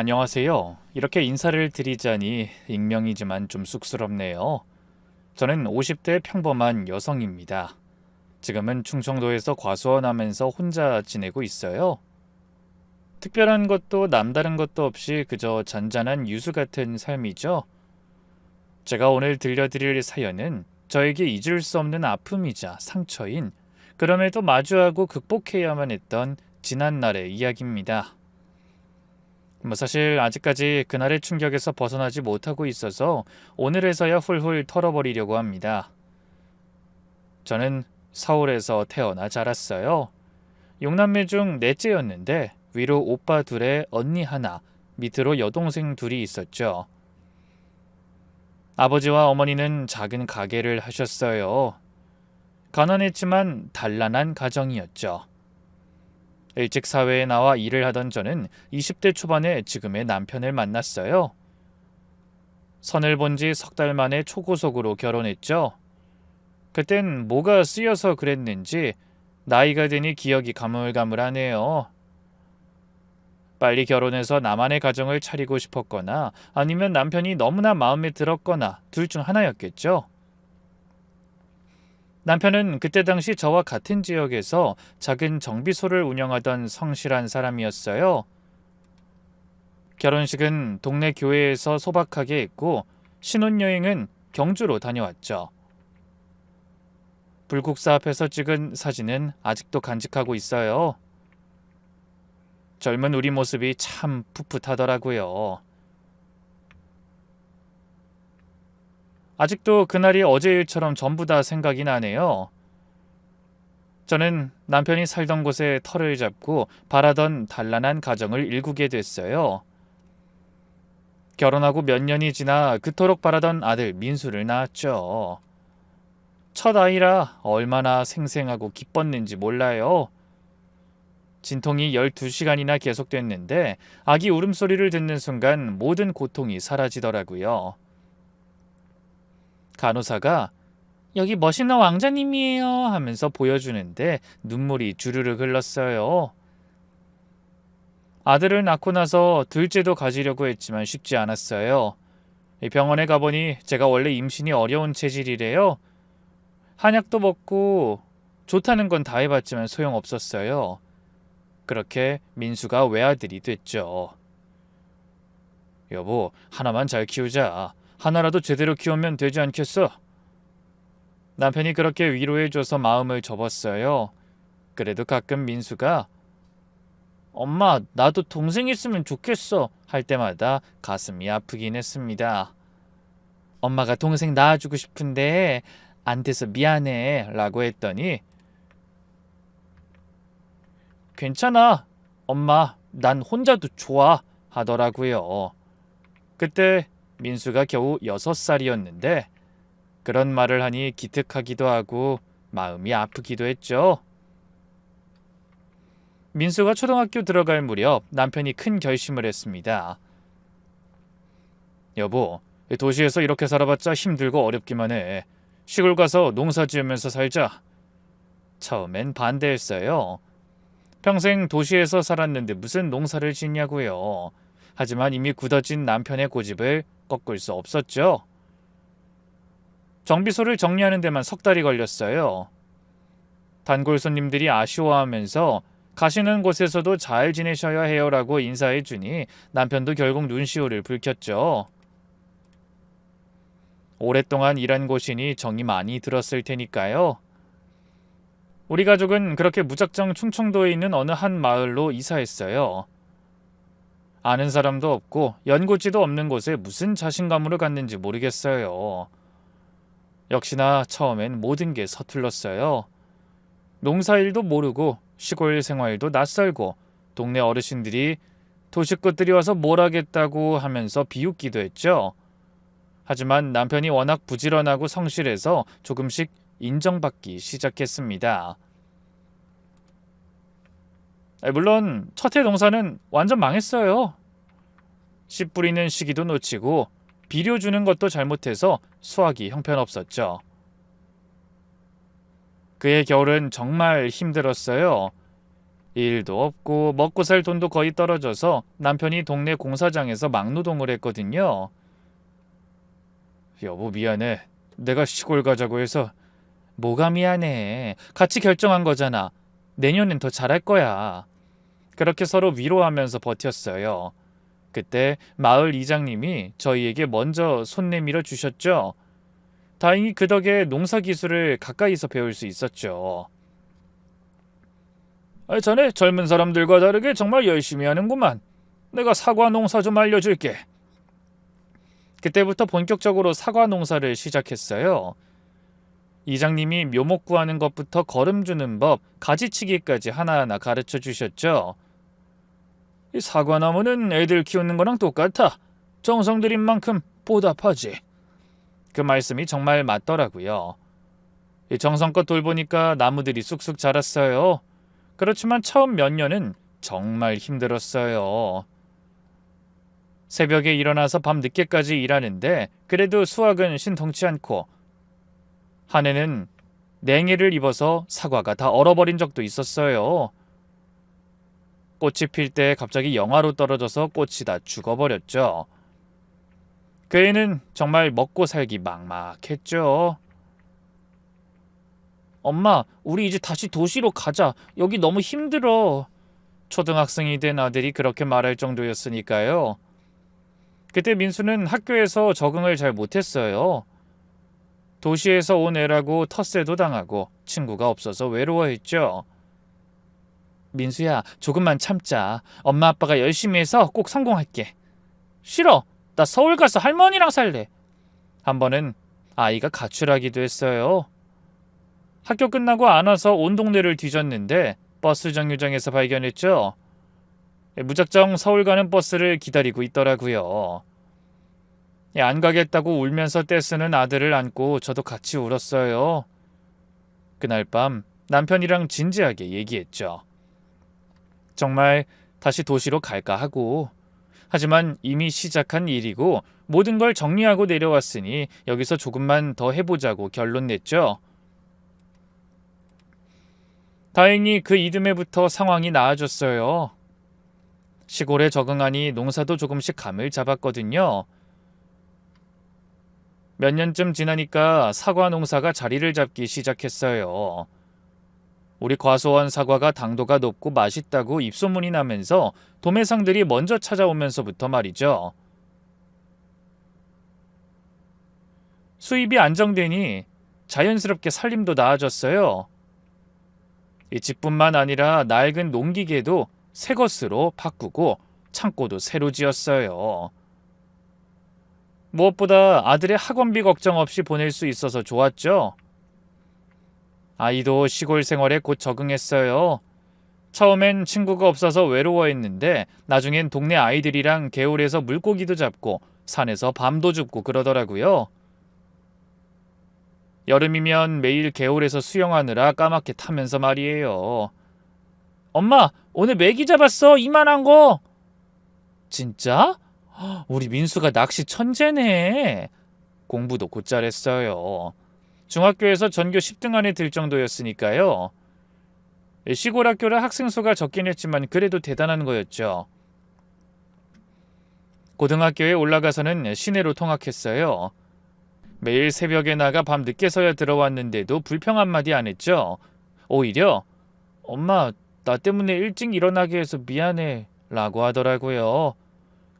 안녕하세요. 이렇게 인사를 드리자니 익명이지만 좀 쑥스럽네요. 저는 50대 평범한 여성입니다. 지금은 충청도에서 과수원하면서 혼자 지내고 있어요. 특별한 것도 남다른 것도 없이 그저 잔잔한 유수 같은 삶이죠. 제가 오늘 들려드릴 사연은 저에게 잊을 수 없는 아픔이자 상처인, 그럼에도 마주하고 극복해야만 했던 지난날의 이야기입니다. 사실 아직까지 그날의 충격에서 벗어나지 못하고 있어서 오늘에서야 훌훌 털어버리려고 합니다. 저는 서울에서 태어나 자랐어요. 6남매 중 넷째였는데 위로 오빠 둘에 언니 하나, 밑으로 여동생 둘이 있었죠. 아버지와 어머니는 작은 가게를 하셨어요. 가난했지만 단란한 가정이었죠. 일찍 사회에 나와 일을 하던 저는 20대 초반에 지금의 남편을 만났어요. 선을 본 지 석 달 만에 초고속으로 결혼했죠. 그땐 뭐가 쓰여서 그랬는지 나이가 드니 기억이 가물가물하네요. 빨리 결혼해서 나만의 가정을 차리고 싶었거나 아니면 남편이 너무나 마음에 들었거나 둘 중 하나였겠죠. 남편은 그때 당시 저와 같은 지역에서 작은 정비소를 운영하던 성실한 사람이었어요. 결혼식은 동네 교회에서 소박하게 했고 신혼여행은 경주로 다녀왔죠. 불국사 앞에서 찍은 사진은 아직도 간직하고 있어요. 젊은 우리 모습이 참 풋풋하더라고요. 아직도 그날이 어제 일처럼 전부 다 생각이 나네요. 저는 남편이 살던 곳에 터를 잡고 바라던 단란한 가정을 일구게 됐어요. 결혼하고 몇 년이 지나 그토록 바라던 아들 민수를 낳았죠. 첫 아이라 얼마나 생생하고 기뻤는지 몰라요. 진통이 12시간이나 계속됐는데 아기 울음소리를 듣는 순간 모든 고통이 사라지더라고요. 간호사가 여기 멋있는 왕자님이에요 하면서 보여주는데 눈물이 주르륵 흘렀어요. 아들을 낳고 나서 둘째도 가지려고 했지만 쉽지 않았어요. 병원에 가보니 제가 원래 임신이 어려운 체질이래요. 한약도 먹고 좋다는 건 다 해봤지만 소용없었어요. 그렇게 민수가 외아들이 됐죠. 여보, 하나만 잘 키우자. 하나라도 제대로 키우면 되지 않겠어? 남편이 그렇게 위로해줘서 마음을 접었어요. 그래도 가끔 민수가 엄마, 나도 동생 있으면 좋겠어 할 때마다 가슴이 아프긴 했습니다. 엄마가 동생 낳아주고 싶은데 안 돼서 미안해 라고 했더니 괜찮아. 엄마, 난 혼자도 좋아 하더라고요. 그때 민수가 겨우 6살이었는데 그런 말을 하니 기특하기도 하고 마음이 아프기도 했죠. 민수가 초등학교 들어갈 무렵 남편이 큰 결심을 했습니다. 여보, 도시에서 이렇게 살아봤자 힘들고 어렵기만 해. 시골 가서 농사 지으면서 살자. 처음엔 반대했어요. 평생 도시에서 살았는데 무슨 농사를 짓냐고요. 하지만 이미 굳어진 남편의 고집을 꺾을 수 없었죠. 정비소를 정리하는 데만 석 달이 걸렸어요. 단골 손님들이 아쉬워하면서 가시는 곳에서도 잘 지내셔야 해요라고 인사해주니 남편도 결국 눈시울을 붉혔죠. 오랫동안 일한 곳이니 정이 많이 들었을 테니까요. 우리 가족은 그렇게 무작정 충청도에 있는 어느 한 마을로 이사했어요. 아는 사람도 없고 연고지도 없는 곳에 무슨 자신감으로 갔는지 모르겠어요. 역시나 처음엔 모든 게 서툴렀어요. 농사일도 모르고 시골 생활도 낯설고 동네 어르신들이 도시것들이 와서 뭘 하겠다고 하면서 비웃기도 했죠. 하지만 남편이 워낙 부지런하고 성실해서 조금씩 인정받기 시작했습니다. 물론 첫 해 농사는 완전 망했어요. 씨 뿌리는 시기도 놓치고 비료 주는 것도 잘못해서 수확이 형편없었죠. 그해 겨울은 정말 힘들었어요. 일도 없고 먹고 살 돈도 거의 떨어져서 남편이 동네 공사장에서 막노동을 했거든요. 여보, 미안해. 내가 시골 가자고 해서. 뭐가 미안해. 같이 결정한 거잖아. 내년엔 더 잘할 거야. 그렇게 서로 위로하면서 버텼어요. 그때 마을 이장님이 저희에게 먼저 손 내밀어 주셨죠. 다행히 그 덕에 농사 기술을 가까이서 배울 수 있었죠. 자네 젊은 사람들과 다르게 정말 열심히 하는구만. 내가 사과 농사 좀 알려줄게. 그때부터 본격적으로 사과 농사를 시작했어요. 이장님이 묘목 구하는 것부터 거름 주는 법, 가지치기까지 하나하나 가르쳐 주셨죠. 이 사과나무는 애들 키우는 거랑 똑같아. 정성 들인 만큼 보답하지. 그 말씀이 정말 맞더라고요. 이 정성껏 돌보니까 나무들이 쑥쑥 자랐어요. 그렇지만 처음 몇 년은 정말 힘들었어요. 새벽에 일어나서 밤 늦게까지 일하는데 그래도 수확은 신통치 않고, 한 해는 냉해를 입어서 사과가 다 얼어버린 적도 있었어요. 꽃이 필 때 갑자기 영하로 떨어져서 꽃이 다 죽어버렸죠. 그 해는 정말 먹고 살기 막막했죠. 엄마, 우리 이제 다시 도시로 가자. 여기 너무 힘들어. 초등학생이 된 아들이 그렇게 말할 정도였으니까요. 그때 민수는 학교에서 적응을 잘 못했어요. 도시에서 온 애라고 텃세도 당하고 친구가 없어서 외로워했죠. 민수야, 조금만 참자. 엄마 아빠가 열심히 해서 꼭 성공할게. 싫어. 나 서울 가서 할머니랑 살래. 한 번은 아이가 가출하기도 했어요. 학교 끝나고 안 와서 온 동네를 뒤졌는데 버스 정류장에서 발견했죠. 무작정 서울 가는 버스를 기다리고 있더라고요. 안 가겠다고 울면서 떼쓰는 아들을 안고 저도 같이 울었어요. 그날 밤 남편이랑 진지하게 얘기했죠. 정말 다시 도시로 갈까 하고, 하지만 이미 시작한 일이고 모든 걸 정리하고 내려왔으니 여기서 조금만 더 해보자고 결론 냈죠. 다행히 그 이듬해부터 상황이 나아졌어요. 시골에 적응하니 농사도 조금씩 감을 잡았거든요. 몇 년쯤 지나니까 사과 농사가 자리를 잡기 시작했어요. 우리 과수원 사과가 당도가 높고 맛있다고 입소문이 나면서 도매상들이 먼저 찾아오면서부터 말이죠. 수입이 안정되니 자연스럽게 살림도 나아졌어요. 이 집뿐만 아니라 낡은 농기계도 새 것으로 바꾸고 창고도 새로 지었어요. 무엇보다 아들의 학원비 걱정 없이 보낼 수 있어서 좋았죠. 아이도 시골 생활에 곧 적응했어요. 처음엔 친구가 없어서 외로워했는데 나중엔 동네 아이들이랑 개울에서 물고기도 잡고 산에서 밤도 줍고 그러더라고요. 여름이면 매일 개울에서 수영하느라 까맣게 타면서 말이에요. 엄마, 오늘 메기 잡았어. 이만한 거. 진짜? 우리 민수가 낚시 천재네. 공부도 곧잘 했어요. 중학교에서 전교 10등 안에 들 정도였으니까요. 시골 학교라 학생 수가 적긴 했지만 그래도 대단한 거였죠. 고등학교에 올라가서는 시내로 통학했어요. 매일 새벽에 나가 밤 늦게서야 들어왔는데도 불평 한마디 안 했죠. 오히려 엄마, 나 때문에 일찍 일어나게 해서 미안해 라고 하더라고요.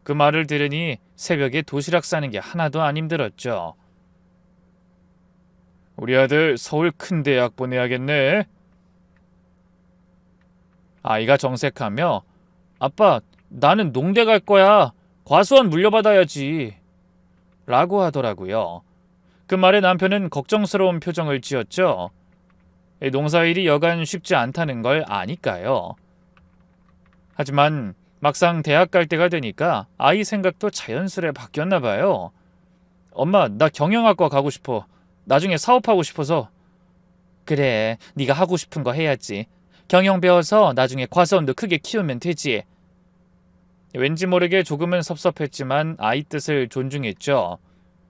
그 말을 들으니 새벽에 도시락 싸는 게 하나도 안 힘들었죠. 우리 아들 서울 큰 대학 보내야겠네. 아이가 정색하며 아빠, 나는 농대 갈 거야. 과수원 물려받아야지 라고 하더라고요. 그 말에 남편은 걱정스러운 표정을 지었죠. 농사일이 여간 쉽지 않다는 걸 아니까요. 하지만 막상 대학 갈 때가 되니까 아이 생각도 자연스레 바뀌었나 봐요. 엄마, 나 경영학과 가고 싶어. 나중에 사업하고 싶어서. 그래, 네가 하고 싶은 거 해야지. 경영 배워서 나중에 과수원도 크게 키우면 되지. 왠지 모르게 조금은 섭섭했지만 아이 뜻을 존중했죠.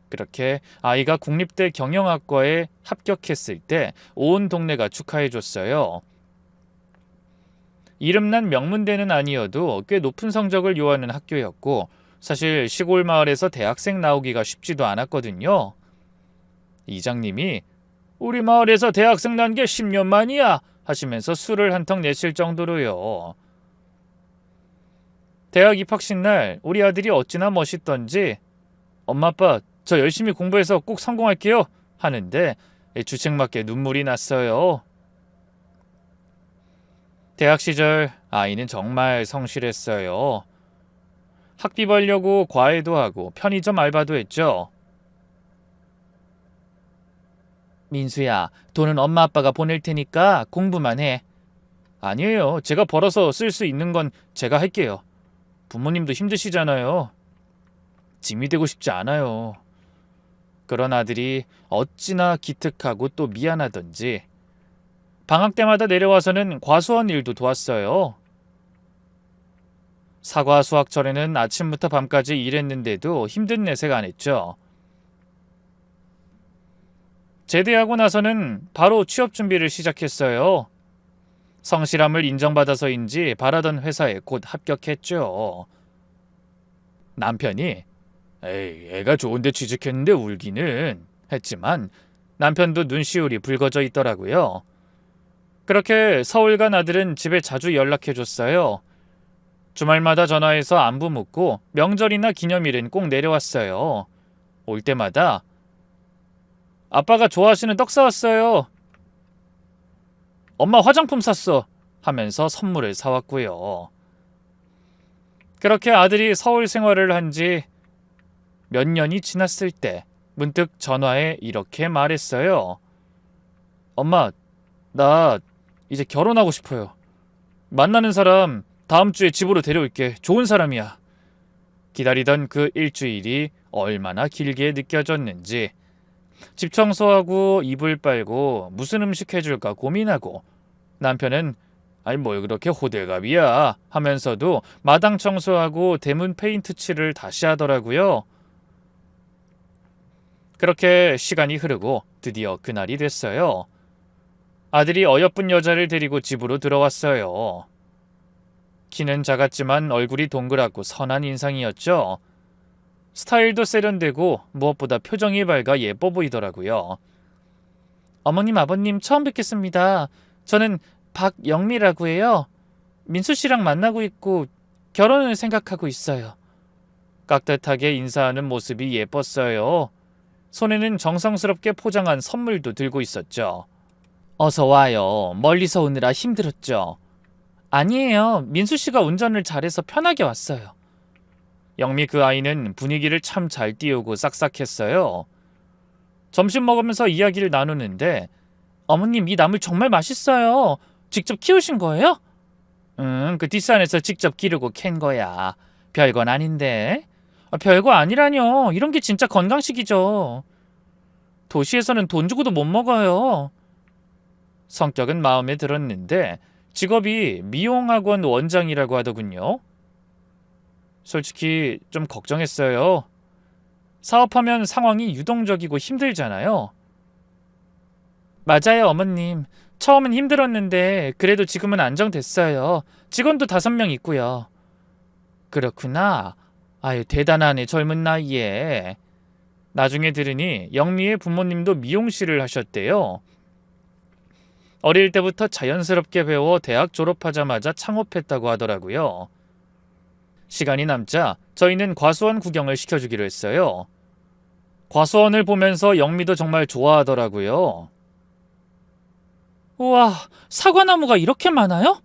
그렇게 아이가 국립대 경영학과에 합격했을 때 온 동네가 축하해줬어요. 이름난 명문대는 아니어도 꽤 높은 성적을 요하는 학교였고 사실 시골 마을에서 대학생 나오기가 쉽지도 않았거든요. 이장님이 우리 마을에서 대학생 난 게 10년 만이야 하시면서 술을 한턱 내실 정도로요. 대학 입학식 날 우리 아들이 어찌나 멋있던지 엄마 아빠 저 열심히 공부해서 꼭 성공할게요 하는데 주책맞게 눈물이 났어요. 대학 시절 아이는 정말 성실했어요. 학비 벌려고 과외도 하고 편의점 알바도 했죠. 민수야, 돈은 엄마 아빠가 보낼 테니까 공부만 해. 아니에요. 제가 벌어서 쓸 수 있는 건 제가 할게요. 부모님도 힘드시잖아요. 짐이 되고 싶지 않아요. 그런 아들이 어찌나 기특하고 또 미안하던지 방학 때마다 내려와서는 과수원 일도 도왔어요. 사과 수확철에는 아침부터 밤까지 일했는데도 힘든 내색 안 했죠. 제대하고 나서는 바로 취업 준비를 시작했어요. 성실함을 인정받아서인지 바라던 회사에 곧 합격했죠. 남편이 에이, 애가 좋은데 취직했는데 울기는 했지만 남편도 눈시울이 붉어져 있더라고요. 그렇게 서울 간 아들은 집에 자주 연락해줬어요. 주말마다 전화해서 안부 묻고 명절이나 기념일엔 꼭 내려왔어요. 올 때마다 아빠가 좋아하시는 떡 사왔어요. 엄마 화장품 샀어. 하면서 선물을 사왔고요. 그렇게 아들이 서울 생활을 한 지 몇 년이 지났을 때 문득 전화에 이렇게 말했어요. 엄마, 나 이제 결혼하고 싶어요. 만나는 사람 다음 주에 집으로 데려올게. 좋은 사람이야. 기다리던 그 일주일이 얼마나 길게 느껴졌는지 집 청소하고 이불 빨고 무슨 음식 해줄까 고민하고 남편은 아니 뭘 그렇게 호들갑이야 하면서도 마당 청소하고 대문 페인트 칠을 다시 하더라고요. 그렇게 시간이 흐르고 드디어 그날이 됐어요. 아들이 어여쁜 여자를 데리고 집으로 들어왔어요. 키는 작았지만 얼굴이 동그랗고 선한 인상이었죠. 스타일도 세련되고 무엇보다 표정이 밝아 예뻐 보이더라고요. 어머님, 아버님 처음 뵙겠습니다. 저는 박영미라고 해요. 민수 씨랑 만나고 있고 결혼을 생각하고 있어요. 깍듯하게 인사하는 모습이 예뻤어요. 손에는 정성스럽게 포장한 선물도 들고 있었죠. 어서 와요. 멀리서 오느라 힘들었죠? 아니에요. 민수 씨가 운전을 잘해서 편하게 왔어요. 영미 그 아이는 분위기를 참 잘 띄우고 싹싹했어요. 점심 먹으면서 이야기를 나누는데 어머님 이 나물 정말 맛있어요. 직접 키우신 거예요? 그 뒷산에서 직접 기르고 캔 거야. 별건 아닌데. 별거 아니라뇨. 이런 게 진짜 건강식이죠. 도시에서는 돈 주고도 못 먹어요. 성격은 마음에 들었는데 직업이 미용학원 원장이라고 하더군요. 솔직히 좀 걱정했어요. 사업하면 상황이 유동적이고 힘들잖아요. 맞아요, 어머님. 처음엔 힘들었는데 그래도 지금은 안정됐어요. 직원도 5명 있고요. 그렇구나. 아유, 대단하네, 젊은 나이에. 나중에 들으니 영미의 부모님도 미용실을 하셨대요. 어릴 때부터 자연스럽게 배워 대학 졸업하자마자 창업했다고 하더라고요. 시간이 남자 저희는 과수원 구경을 시켜주기로 했어요. 과수원을 보면서 영미도 정말 좋아하더라고요. 우와, 사과나무가 이렇게 많아요?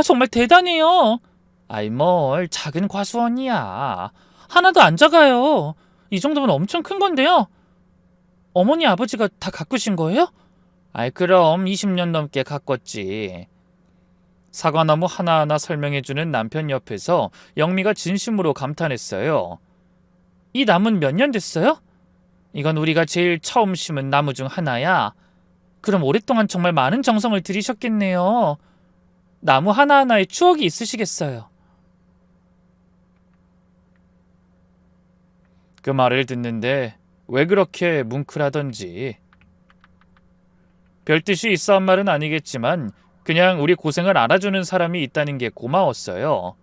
정말 대단해요. 아이 뭘 작은 과수원이야. 하나도 안 작아요. 이 정도면 엄청 큰 건데요. 어머니 아버지가 다 가꾸신 거예요? 아이 그럼 20년 넘게 가꿨지. 사과나무 하나하나 설명해주는 남편 옆에서 영미가 진심으로 감탄했어요. 이 나무는 몇 년 됐어요? 이건 우리가 제일 처음 심은 나무 중 하나야. 그럼 오랫동안 정말 많은 정성을 들이셨겠네요. 나무 하나하나에 추억이 있으시겠어요. 그 말을 듣는데 왜 그렇게 뭉클하던지. 별뜻이 있어 한 말은 아니겠지만 그냥 우리 고생을 알아주는 사람이 있다는 게 고마웠어요.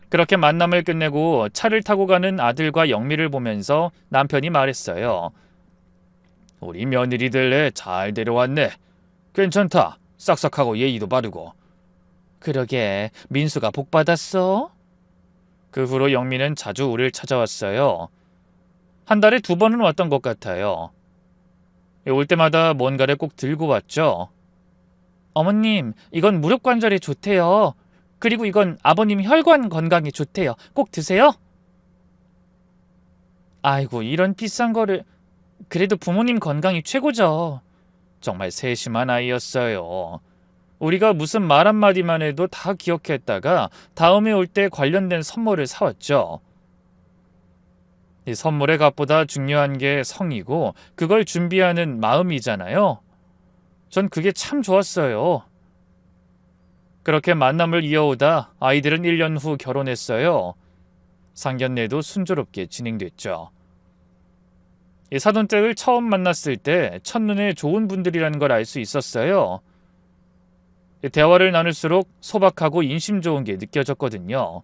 그렇게 만남을 끝내고 차를 타고 가는 아들과 영미를 보면서 남편이 말했어요. 우리 며느리들 잘 데려왔네. 괜찮다. 싹싹하고 예의도 바르고. 그러게, 민수가 복 받았어? 그 후로 영미는 자주 우리를 찾아왔어요. 한 달에 2번은 왔던 것 같아요. 올 때마다 뭔가를 꼭 들고 왔죠. 어머님, 이건 무릎 관절에 좋대요. 그리고 이건 아버님 혈관 건강에 좋대요. 꼭 드세요. 아이고, 이런 비싼 거를. 그래도 부모님 건강이 최고죠. 정말 세심한 아이였어요. 우리가 무슨 말 한마디만 해도 다 기억했다가 다음에 올 때 관련된 선물을 사왔죠. 이 선물의 값보다 중요한 게 성이고 그걸 준비하는 마음이잖아요. 전 그게 참 좋았어요. 그렇게 만남을 이어오다 아이들은 1년 후 결혼했어요. 상견례도 순조롭게 진행됐죠. 이 사돈댁을 처음 만났을 때 첫눈에 좋은 분들이라는 걸 알 수 있었어요. 대화를 나눌수록 소박하고 인심 좋은 게 느껴졌거든요.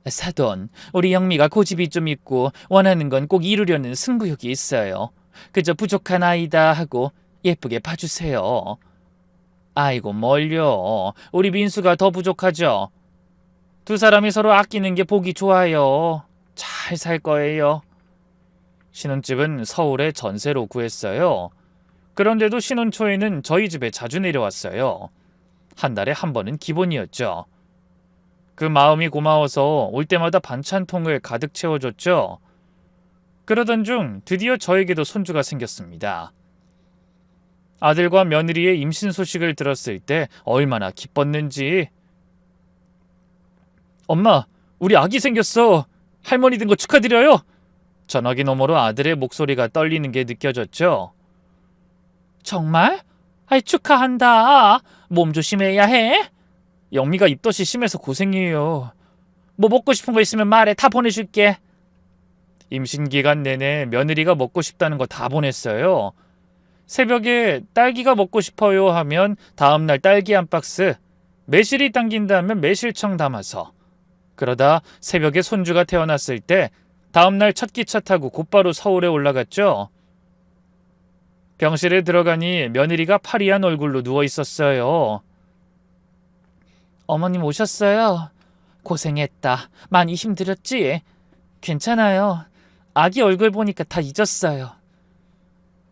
사돈, 우리 영미가 고집이 좀 있고 원하는 건 꼭 이루려는 승부욕이 있어요. 그저 부족한 아이다 하고 예쁘게 봐주세요. 아이고 뭘요. 우리 민수가 더 부족하죠. 2사람이 서로 아끼는 게 보기 좋아요. 잘 살 거예요. 신혼집은 서울에 전세로 구했어요. 그런데도 신혼 초에는 저희 집에 자주 내려왔어요. 한 달에 한 번은 기본이었죠. 그 마음이 고마워서 올 때마다 반찬통을 가득 채워줬죠. 그러던 중 드디어 저에게도 손주가 생겼습니다. 아들과 며느리의 임신 소식을 들었을 때 얼마나 기뻤는지. 엄마, 우리 아기 생겼어. 할머니 된 거 축하드려요. 전화기 너머로 아들의 목소리가 떨리는 게 느껴졌죠. 정말? 아이, 축하한다. 몸 조심해야 해. 영미가 입덧이 심해서 고생이에요. 뭐 먹고 싶은 거 있으면 말해. 다 보내줄게. 임신 기간 내내 며느리가 먹고 싶다는 거 다 보냈어요. 새벽에 딸기가 먹고 싶어요 하면 다음날 딸기 한 박스, 매실이 당긴다면 매실청 담아서. 그러다 새벽에 손주가 태어났을 때 다음날 첫 기차 타고 곧바로 서울에 올라갔죠. 병실에 들어가니 며느리가 파리한 얼굴로 누워 있었어요. 어머님 오셨어요? 고생했다. 많이 힘들었지? 괜찮아요. 아기 얼굴 보니까 다 잊었어요.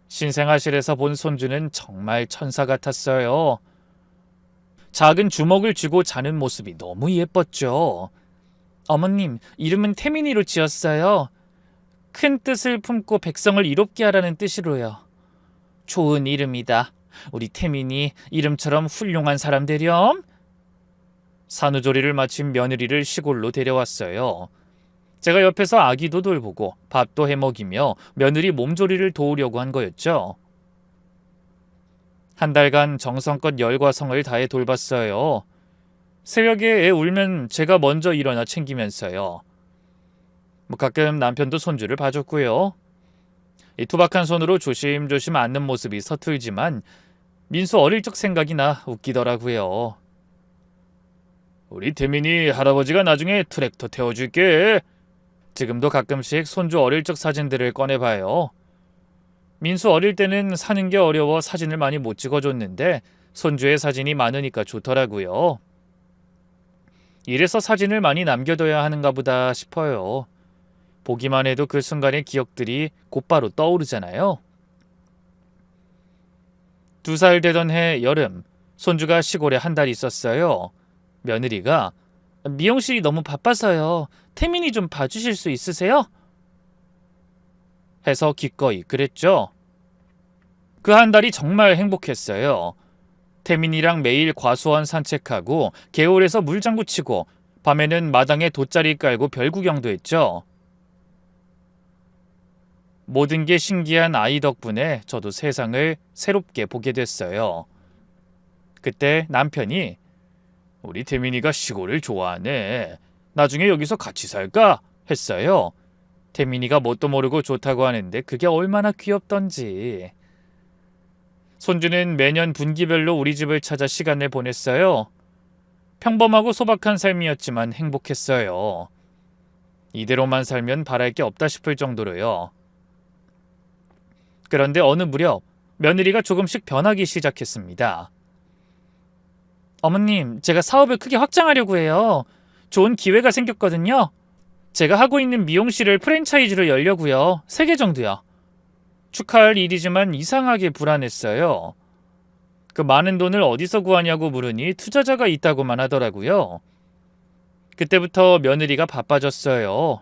신생아실에서 본 손주는 정말 천사 같았어요. 작은 주먹을 쥐고 자는 모습이 너무 예뻤죠. 어머님, 이름은 태민이로 지었어요. 큰 뜻을 품고 백성을 이롭게 하라는 뜻으로요. 좋은 이름이다. 우리 태민이 이름처럼 훌륭한 사람 되렴. 산후조리를 마친 며느리를 시골로 데려왔어요. 제가 옆에서 아기도 돌보고 밥도 해먹이며 며느리 몸조리를 도우려고 한 거였죠. 한 달간 정성껏 열과 성을 다해 돌봤어요. 새벽에 애 울면 제가 먼저 일어나 챙기면서요. 가끔 남편도 손주를 봐줬고요. 이 투박한 손으로 조심조심 안는 모습이 서툴지만 민수 어릴 적 생각이 나 웃기더라고요. 우리 태민이 할아버지가 나중에 트랙터 태워줄게. 지금도 가끔씩 손주 어릴 적 사진들을 꺼내봐요. 민수 어릴 때는 사는 게 어려워 사진을 많이 못 찍어줬는데 손주의 사진이 많으니까 좋더라고요. 이래서 사진을 많이 남겨둬야 하는가 보다 싶어요. 보기만 해도 그 순간의 기억들이 곧바로 떠오르잖아요. 2살 되던 해 여름, 손주가 시골에 한 달 있었어요. 며느리가 미용실이 너무 바빠서요. 태민이 좀 봐주실 수 있으세요? 해서 기꺼이 그랬죠. 그 한 달이 정말 행복했어요. 태민이랑 매일 과수원 산책하고 개울에서 물장구 치고 밤에는 마당에 돗자리 깔고 별 구경도 했죠. 모든 게 신기한 아이 덕분에 저도 세상을 새롭게 보게 됐어요. 그때 남편이 우리 태민이가 시골을 좋아하네. 나중에 여기서 같이 살까? 했어요. 태민이가 뭣도 모르고 좋다고 하는데 그게 얼마나 귀엽던지. 손주는 매년 분기별로 우리 집을 찾아 시간을 보냈어요. 평범하고 소박한 삶이었지만 행복했어요. 이대로만 살면 바랄 게 없다 싶을 정도로요. 그런데 어느 무렵 며느리가 조금씩 변하기 시작했습니다. 어머님, 제가 사업을 크게 확장하려고 해요. 좋은 기회가 생겼거든요. 제가 하고 있는 미용실을 프랜차이즈로 열려고요. 3개 정도요. 축하할 일이지만 이상하게 불안했어요. 그 많은 돈을 어디서 구하냐고 물으니 투자자가 있다고만 하더라고요. 그때부터 며느리가 바빠졌어요.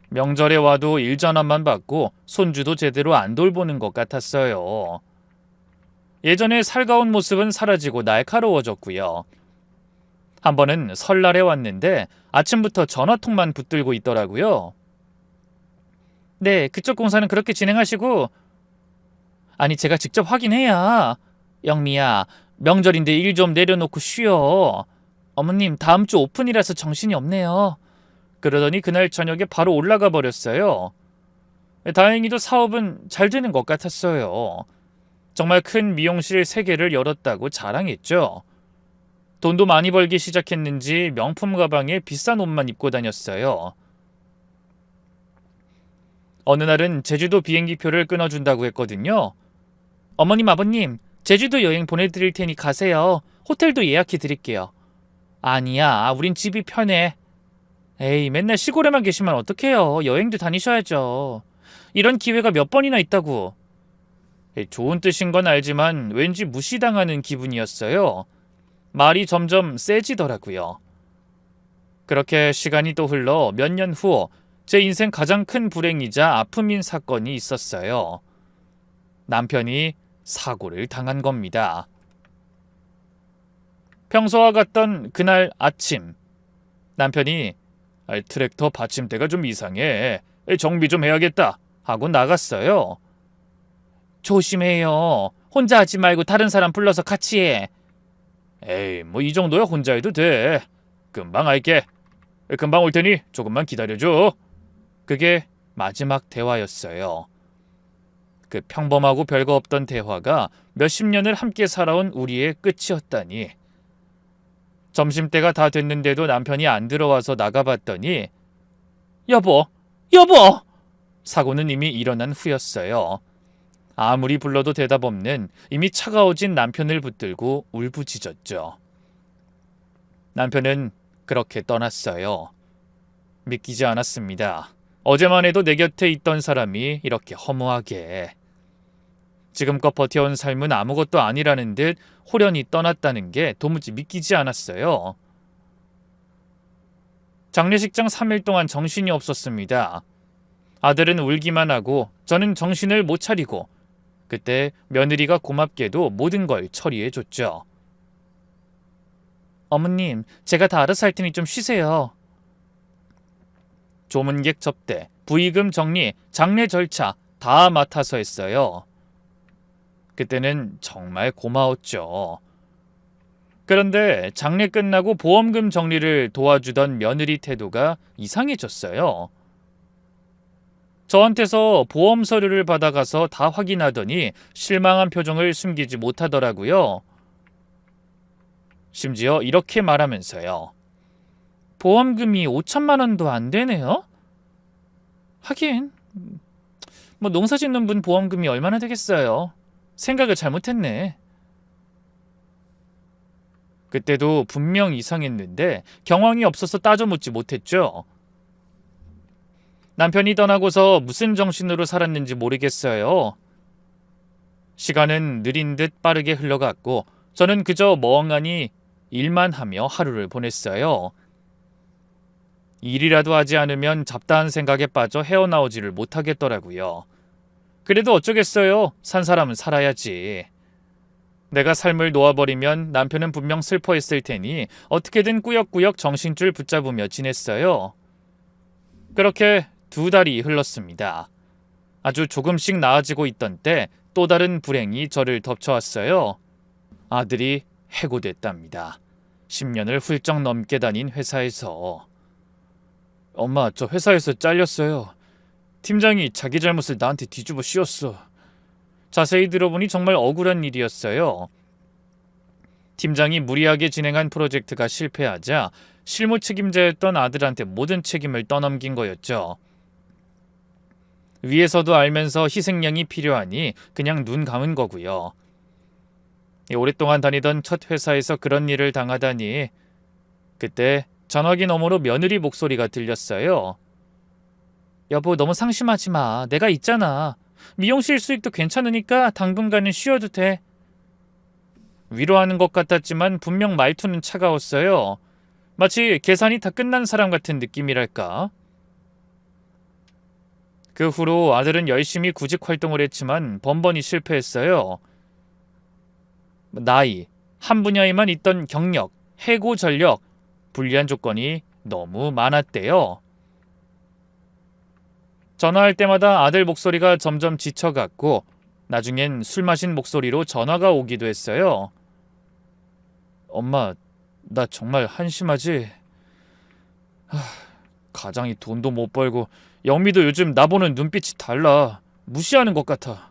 명절에 와도 일 전화만 받고 손주도 제대로 안 돌보는 것 같았어요. 예전에 살가운 모습은 사라지고 날카로워졌고요. 한 번은 설날에 왔는데 아침부터 전화통만 붙들고 있더라고요. 네, 그쪽 공사는 그렇게 진행하시고. 아니, 제가 직접 확인해야. 영미야, 명절인데 일 좀 내려놓고 쉬어. 어머님, 다음 주 오픈이라서 정신이 없네요. 그러더니 그날 저녁에 바로 올라가 버렸어요. 다행히도 사업은 잘 되는 것 같았어요. 정말 큰 미용실 3개를 열었다고 자랑했죠. 돈도 많이 벌기 시작했는지 명품 가방에 비싼 옷만 입고 다녔어요. 어느 날은 제주도 비행기표를 끊어준다고 했거든요. 어머님, 아버님, 제주도 여행 보내드릴 테니 가세요. 호텔도 예약해 드릴게요. 아니야, 우린 집이 편해. 에이, 맨날 시골에만 계시면 어떡해요. 여행도 다니셔야죠. 이런 기회가 몇 번이나 있다고. 좋은 뜻인 건 알지만 왠지 무시당하는 기분이었어요. 말이 점점 세지더라고요. 그렇게 시간이 또 흘러 몇 년 후 제 인생 가장 큰 불행이자 아픔인 사건이 있었어요. 남편이 사고를 당한 겁니다. 평소와 같던 그날 아침, 남편이 트랙터 받침대가 좀 이상해. 정비 좀 해야겠다 하고 나갔어요. 조심해요. 혼자 하지 말고 다른 사람 불러서 같이 해. 에이, 뭐 이 정도야 혼자 해도 돼. 금방 할게. 금방 올 테니 조금만 기다려줘. 그게 마지막 대화였어요. 그 평범하고 별거 없던 대화가 몇십 년을 함께 살아온 우리의 끝이었다니. 점심때가 다 됐는데도 남편이 안 들어와서 나가봤더니 여보! 여보! 사고는 이미 일어난 후였어요. 아무리 불러도 대답 없는 이미 차가워진 남편을 붙들고 울부짖었죠. 남편은 그렇게 떠났어요. 믿기지 않았습니다. 어제만 해도 내 곁에 있던 사람이 이렇게 허무하게. 지금껏 버텨온 삶은 아무것도 아니라는 듯 호련히 떠났다는 게 도무지 믿기지 않았어요. 장례식장 3일 동안 정신이 없었습니다. 아들은 울기만 하고 저는 정신을 못 차리고 그때 며느리가 고맙게도 모든 걸 처리해줬죠. 어머님, 제가 다 알아서 할 테니 좀 쉬세요. 조문객 접대, 부의금 정리, 장례 절차 다 맡아서 했어요. 그때는 정말 고마웠죠. 그런데 장례 끝나고 보험금 정리를 도와주던 며느리 태도가 이상해졌어요. 저한테서 보험 서류를 받아가서 다 확인하더니 실망한 표정을 숨기지 못하더라고요. 심지어 이렇게 말하면서요. 보험금이 5천만 원도 안 되네요? 하긴 뭐 농사 짓는 분 보험금이 얼마나 되겠어요. 생각을 잘못했네. 그때도 분명 이상했는데 경황이 없어서 따져 묻지 못했죠. 남편이 떠나고서 무슨 정신으로 살았는지 모르겠어요. 시간은 느린 듯 빠르게 흘러갔고 저는 그저 멍하니 일만 하며 하루를 보냈어요. 일이라도 하지 않으면 잡다한 생각에 빠져 헤어나오지를 못하겠더라고요. 그래도 어쩌겠어요. 산 사람은 살아야지. 내가 삶을 놓아버리면 남편은 분명 슬퍼했을 테니 어떻게든 꾸역꾸역 정신줄 붙잡으며 지냈어요. 그렇게 2달이 흘렀습니다. 아주 조금씩 나아지고 있던 때 또 다른 불행이 저를 덮쳐왔어요. 아들이 해고됐답니다. 10년을 훌쩍 넘게 다닌 회사에서. 엄마, 저 회사에서 잘렸어요. 팀장이 자기 잘못을 나한테 뒤집어 씌웠어. 자세히 들어보니 정말 억울한 일이었어요. 팀장이 무리하게 진행한 프로젝트가 실패하자 실무 책임자였던 아들한테 모든 책임을 떠넘긴 거였죠. 위에서도 알면서 희생양이 필요하니 그냥 눈 감은 거고요. 오랫동안 다니던 첫 회사에서 그런 일을 당하다니. 그때 전화기 너머로 며느리 목소리가 들렸어요. 여보, 너무 상심하지 마. 내가 있잖아. 미용실 수익도 괜찮으니까 당분간은 쉬어도 돼. 위로하는 것 같았지만 분명 말투는 차가웠어요. 마치 계산이 다 끝난 사람 같은 느낌이랄까. 그 후로 아들은 열심히 구직 활동을 했지만 번번이 실패했어요. 나이, 한 분야에만 있던 경력, 해고 전력, 불리한 조건이 너무 많았대요. 전화할 때마다 아들 목소리가 점점 지쳐갔고 나중엔 술 마신 목소리로 전화가 오기도 했어요. 엄마, 나 정말 한심하지? 가장이 돈도 못 벌고 영미도 요즘 나보는 눈빛이 달라. 무시하는 것 같아.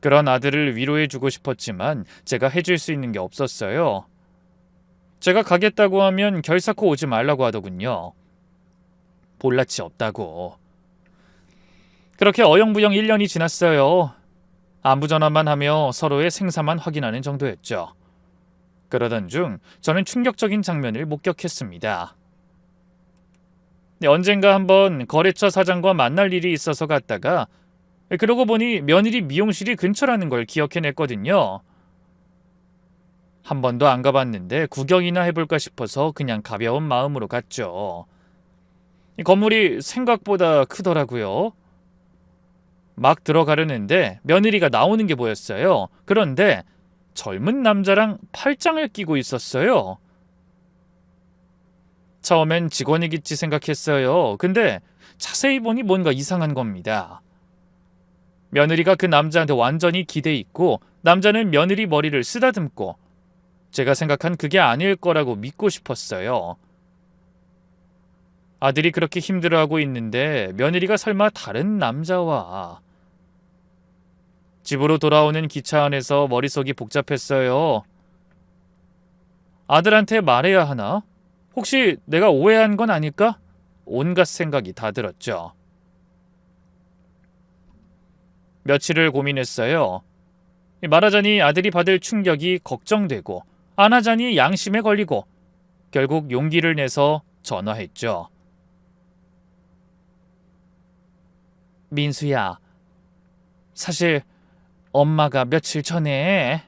그런 아들을 위로해주고 싶었지만 제가 해줄 수 있는 게 없었어요. 제가 가겠다고 하면 결사코 오지 말라고 하더군요. 볼낯이 없다고. 그렇게 어영부영 1년이 지났어요. 안부 전화만 하며 서로의 생사만 확인하는 정도였죠. 그러던 중 저는 충격적인 장면을 목격했습니다. 언젠가 한번 거래처 사장과 만날 일이 있어서 갔다가 그러고 보니 며느리 미용실이 근처라는 걸 기억해냈거든요. 한 번도 안 가봤는데 구경이나 해볼까 싶어서 그냥 가벼운 마음으로 갔죠. 이 건물이 생각보다 크더라고요. 막 들어가려는데 며느리가 나오는 게 보였어요. 그런데 젊은 남자랑 팔짱을 끼고 있었어요. 처음엔 직원이겠지 생각했어요. 근데 자세히 보니 뭔가 이상한 겁니다. 며느리가 그 남자한테 완전히 기대 있고 남자는 며느리 머리를 쓰다듬고 제가 생각한 그게 아닐 거라고 믿고 싶었어요. 아들이 그렇게 힘들어하고 있는데 며느리가 설마 다른 남자와... 집으로 돌아오는 기차 안에서 머릿속이 복잡했어요. 아들한테 말해야 하나? 혹시 내가 오해한 건 아닐까? 온갖 생각이 다 들었죠. 며칠을 고민했어요. 말하자니 아들이 받을 충격이 걱정되고 안 하자니 양심에 걸리고 결국 용기를 내서 전화했죠. 민수야, 사실 엄마가 며칠 전에...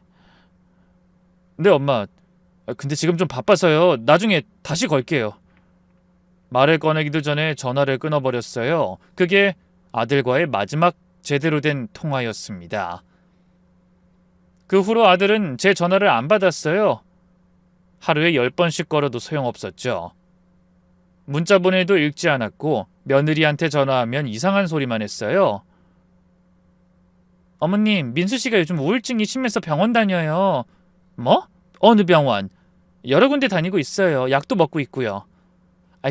네, 엄마. 근데 지금 좀 바빠서요. 나중에 다시 걸게요. 말을 꺼내기도 전에 전화를 끊어버렸어요. 그게 아들과의 마지막 제대로 된 통화였습니다. 그 후로 아들은 제 전화를 안 받았어요. 하루에 10번씩 걸어도 소용없었죠. 문자 보내도 읽지 않았고 며느리한테 전화하면 이상한 소리만 했어요. 어머님, 민수 씨가 요즘 우울증이 심해서 병원 다녀요. 뭐? 어느 병원? 여러 군데 다니고 있어요. 약도 먹고 있고요.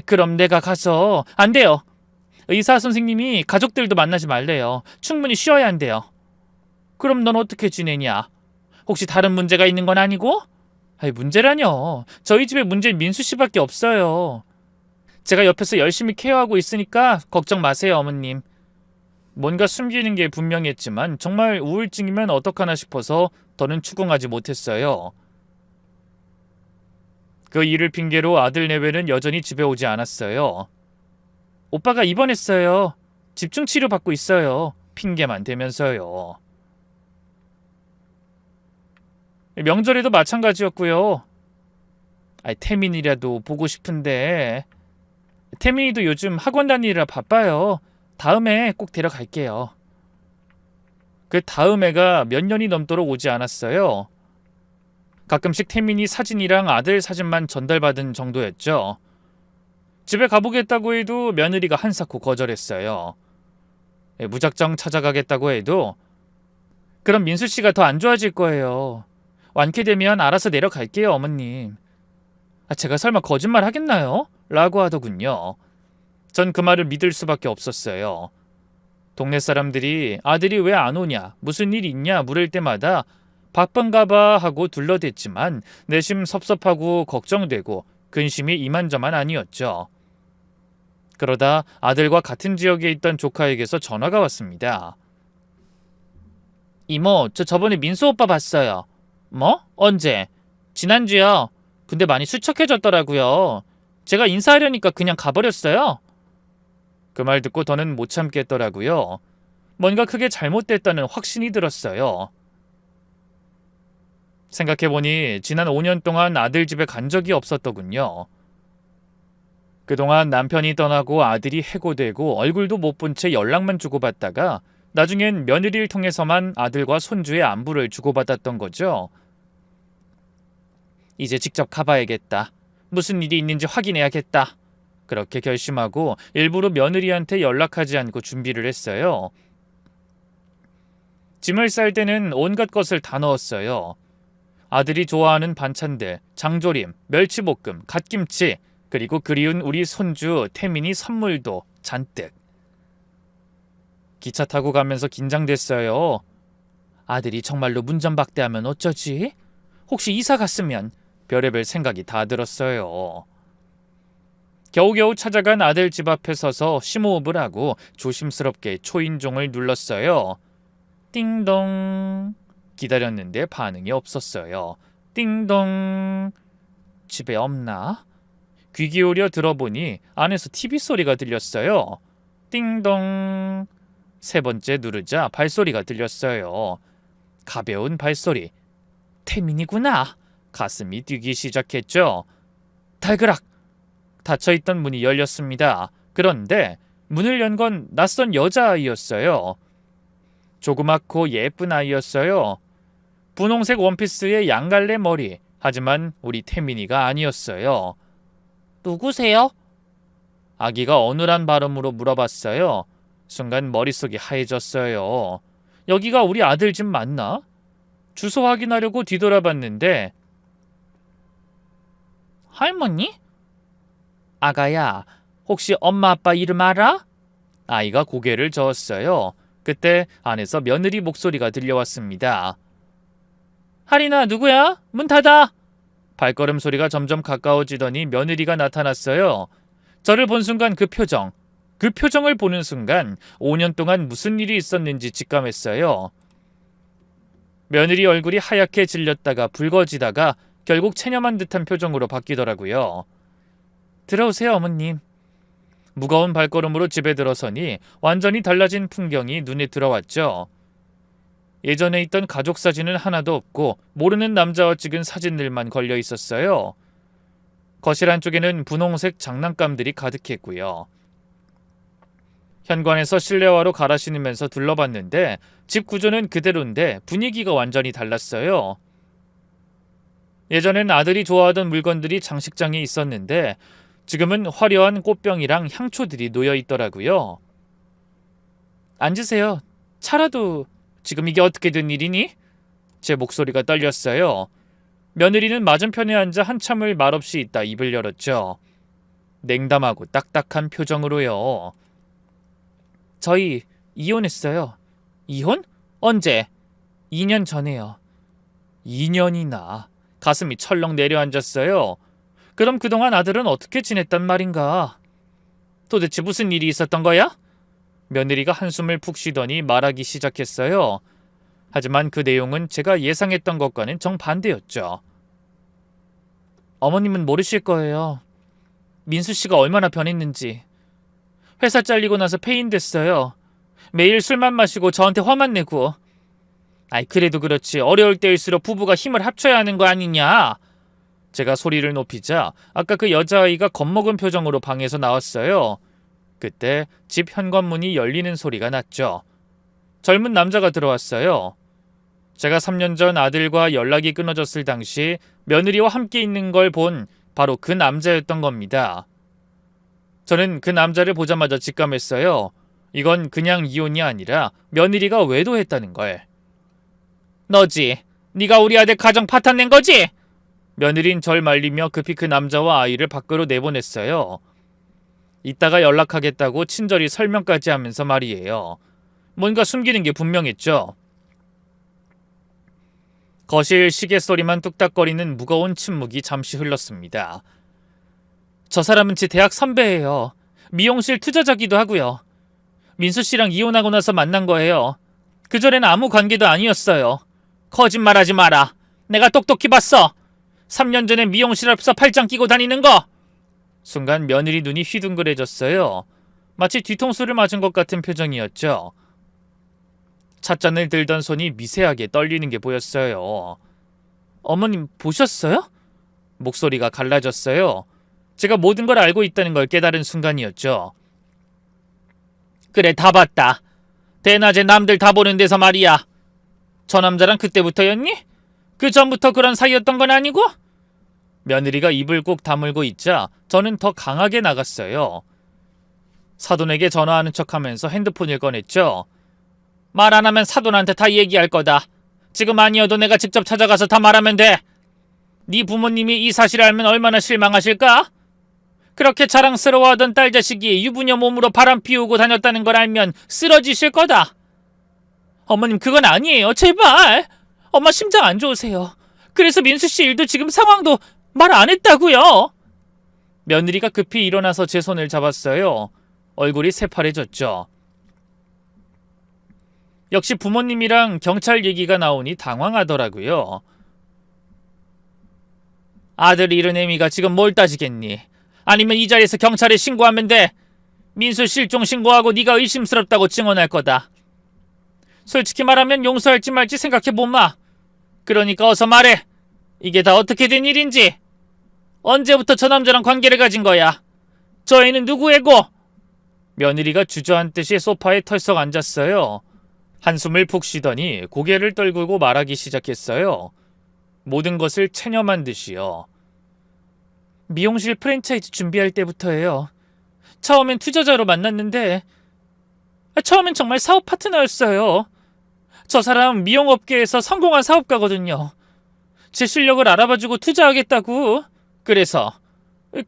그럼 내가 가서... 안 돼요. 의사 선생님이 가족들도 만나지 말래요. 충분히 쉬어야 한대요. 그럼 넌 어떻게 지내냐? 혹시 다른 문제가 있는 건 아니고? 문제라뇨. 저희 집에 문제는 민수 씨밖에 없어요. 제가 옆에서 열심히 케어하고 있으니까 걱정 마세요, 어머님. 뭔가 숨기는 게 분명했지만 정말 우울증이면 어떡하나 싶어서 더는 추궁하지 못했어요. 그 일을 핑계로 아들 내외는 여전히 집에 오지 않았어요. 오빠가 입원했어요. 집중치료 받고 있어요. 핑계만 대면서요. 명절에도 마찬가지였고요. 태민이라도 보고 싶은데... 태민이도 요즘 학원 다니느라 바빠요. 다음에 꼭 데려갈게요. 그 다음 해가 몇 년이 넘도록 오지 않았어요. 가끔씩 태민이 사진이랑 아들 사진만 전달받은 정도였죠. 집에 가보겠다고 해도 며느리가 한사코 거절했어요. 무작정 찾아가겠다고 해도 그럼 민수 씨가 더 안 좋아질 거예요. 완쾌되면 알아서 내려갈게요, 어머님. 제가 설마 거짓말 하겠나요? 라고 하더군요. 전 그 말을 믿을 수밖에 없었어요. 동네 사람들이 아들이 왜 안 오냐, 무슨 일 있냐 물을 때마다 바쁜가 봐 하고 둘러댔지만 내심 섭섭하고 걱정되고 근심이 이만저만 아니었죠. 그러다 아들과 같은 지역에 있던 조카에게서 전화가 왔습니다. 이모, 저 저번에 민수 오빠 봤어요. 뭐? 언제? 지난주요. 근데 많이 수척해졌더라고요. 제가 인사하려니까 그냥 가버렸어요. 그 말 듣고 더는 못 참겠더라고요. 뭔가 크게 잘못됐다는 확신이 들었어요. 생각해보니 지난 5년 동안 아들 집에 간 적이 없었더군요. 그동안 남편이 떠나고 아들이 해고되고 얼굴도 못 본 채 연락만 주고받다가 나중엔 며느리를 통해서만 아들과 손주의 안부를 주고받았던 거죠. 이제 직접 가봐야겠다. 무슨 일이 있는지 확인해야겠다. 그렇게 결심하고 일부러 며느리한테 연락하지 않고 준비를 했어요. 짐을 쌀 때는 온갖 것을 다 넣었어요. 아들이 좋아하는 반찬들, 장조림, 멸치볶음, 갓김치, 그리고 그리운 우리 손주 태민이 선물도 잔뜩. 기차 타고 가면서 긴장됐어요. 아들이 정말로 문전박대하면 어쩌지? 혹시 이사 갔으면 별의별 생각이 다 들었어요. 겨우겨우 찾아간 아들 집 앞에 서서 심호흡을 하고 조심스럽게 초인종을 눌렀어요. 띵동. 기다렸는데 반응이 없었어요. 띵동. 집에 없나? 귀 기울여 들어보니 안에서 TV 소리가 들렸어요. 띵동. 세 번째 누르자 발소리가 들렸어요. 가벼운 발소리. 태민이구나. 가슴이 뛰기 시작했죠. 달그락. 닫혀있던 문이 열렸습니다. 그런데 문을 연 건 낯선 여자아이였어요. 조그맣고 예쁜 아이였어요. 분홍색 원피스에 양갈래 머리. 하지만 우리 태민이가 아니었어요. 누구세요? 아기가 어눌한 발음으로 물어봤어요. 순간 머릿속이 하얘졌어요. 여기가 우리 아들 집 맞나? 주소 확인하려고 뒤돌아봤는데 할머니? 아가야, 혹시 엄마 아빠 이름 알아? 아이가 고개를 저었어요. 그때 안에서 며느리 목소리가 들려왔습니다. 할인아, 누구야? 문 닫아! 발걸음 소리가 점점 가까워지더니 며느리가 나타났어요. 저를 본 순간 그 표정을 보는 순간 5년 동안 무슨 일이 있었는지 직감했어요. 며느리 얼굴이 하얗게 질렸다가 붉어지다가 결국 체념한 듯한 표정으로 바뀌더라고요. 들어오세요, 어머님. 무거운 발걸음으로 집에 들어서니 완전히 달라진 풍경이 눈에 들어왔죠. 예전에 있던 가족 사진은 하나도 없고 모르는 남자와 찍은 사진들만 걸려 있었어요. 거실 안쪽에는 분홍색 장난감들이 가득했고요. 현관에서 실내화로 갈아 신으면서 둘러봤는데 집 구조는 그대로인데 분위기가 완전히 달랐어요. 예전엔 아들이 좋아하던 물건들이 장식장에 있었는데 지금은 화려한 꽃병이랑 향초들이 놓여 있더라고요. 앉으세요. 차라도. 지금 이게 어떻게 된 일이니? 제 목소리가 떨렸어요. 며느리는 맞은편에 앉아 한참을 말없이 있다 입을 열었죠. 냉담하고 딱딱한 표정으로요. 저희 이혼했어요. 이혼? 언제? 2년 전에요. 2년이나. 가슴이 철렁 내려앉았어요. 그럼 그동안 아들은 어떻게 지냈단 말인가? 도대체 무슨 일이 있었던 거야? 며느리가 한숨을 푹 쉬더니 말하기 시작했어요. 하지만 그 내용은 제가 예상했던 것과는 정반대였죠. 어머님은 모르실 거예요. 민수 씨가 얼마나 변했는지. 회사 잘리고 나서 폐인됐어요. 매일 술만 마시고 저한테 화만 내고. 아이, 그래도 그렇지. 어려울 때일수록 부부가 힘을 합쳐야 하는 거 아니냐? 제가 소리를 높이자 아까 그 여자아이가 겁먹은 표정으로 방에서 나왔어요. 그때 집 현관문이 열리는 소리가 났죠. 젊은 남자가 들어왔어요. 제가 3년 전 아들과 연락이 끊어졌을 당시 며느리와 함께 있는 걸 본 바로 그 남자였던 겁니다. 저는 그 남자를 보자마자 직감했어요. 이건 그냥 이혼이 아니라 며느리가 외도했다는 걸. 너지? 네가 우리 아들 가정 파탄 낸 거지? 며느린 절 말리며 급히 그 남자와 아이를 밖으로 내보냈어요. 이따가 연락하겠다고 친절히 설명까지 하면서 말이에요. 뭔가 숨기는 게 분명했죠. 거실 시계 소리만 뚝딱거리는 무거운 침묵이 잠시 흘렀습니다. 저 사람은 제 대학 선배예요. 미용실 투자자기도 하고요. 민수 씨랑 이혼하고 나서 만난 거예요. 그전엔 아무 관계도 아니었어요. 거짓말하지 마라. 내가 똑똑히 봤어. 3년 전에 미용실 앞에서 팔짱 끼고 다니는 거. 순간 며느리 눈이 휘둥그레졌어요. 마치 뒤통수를 맞은 것 같은 표정이었죠. 찻잔을 들던 손이 미세하게 떨리는 게 보였어요. 어머님 보셨어요? 목소리가 갈라졌어요. 제가 모든 걸 알고 있다는 걸 깨달은 순간이었죠. 그래, 다 봤다. 대낮에 남들 다 보는 데서 말이야. 저 남자랑 그때부터였니? 그 전부터 그런 사이였던 건 아니고? 며느리가 입을 꾹 다물고 있자 저는 더 강하게 나갔어요. 사돈에게 전화하는 척하면서 핸드폰을 꺼냈죠. 말 안 하면 사돈한테 다 얘기할 거다. 지금 아니어도 내가 직접 찾아가서 다 말하면 돼. 네 부모님이 이 사실을 알면 얼마나 실망하실까? 그렇게 자랑스러워하던 딸 자식이 유부녀 몸으로 바람 피우고 다녔다는 걸 알면 쓰러지실 거다. 어머님 그건 아니에요. 제발. 엄마 심장 안 좋으세요. 그래서 민수 씨 일도 지금 상황도 말 안 했다고요. 며느리가 급히 일어나서 제 손을 잡았어요. 얼굴이 새파래졌죠. 역시 부모님이랑 경찰 얘기가 나오니 당황하더라고요. 아들 잃은 애미가 지금 뭘 따지겠니? 아니면 이 자리에서 경찰에 신고하면 돼. 민수 실종 신고하고 네가 의심스럽다고 증언할 거다. 솔직히 말하면 용서할지 말지 생각해보마. 그러니까 어서 말해. 이게 다 어떻게 된 일인지. 언제부터 저 남자랑 관계를 가진 거야? 저 애는 누구 애고? 며느리가 주저앉듯이 소파에 털썩 앉았어요. 한숨을 푹 쉬더니 고개를 떨구고 말하기 시작했어요. 모든 것을 체념한 듯이요. 미용실 프랜차이즈 준비할 때부터예요. 처음엔 투자자로 만났는데 처음엔 정말 사업 파트너였어요. 저 사람 미용업계에서 성공한 사업가거든요. 제 실력을 알아봐주고 투자하겠다고. 그래서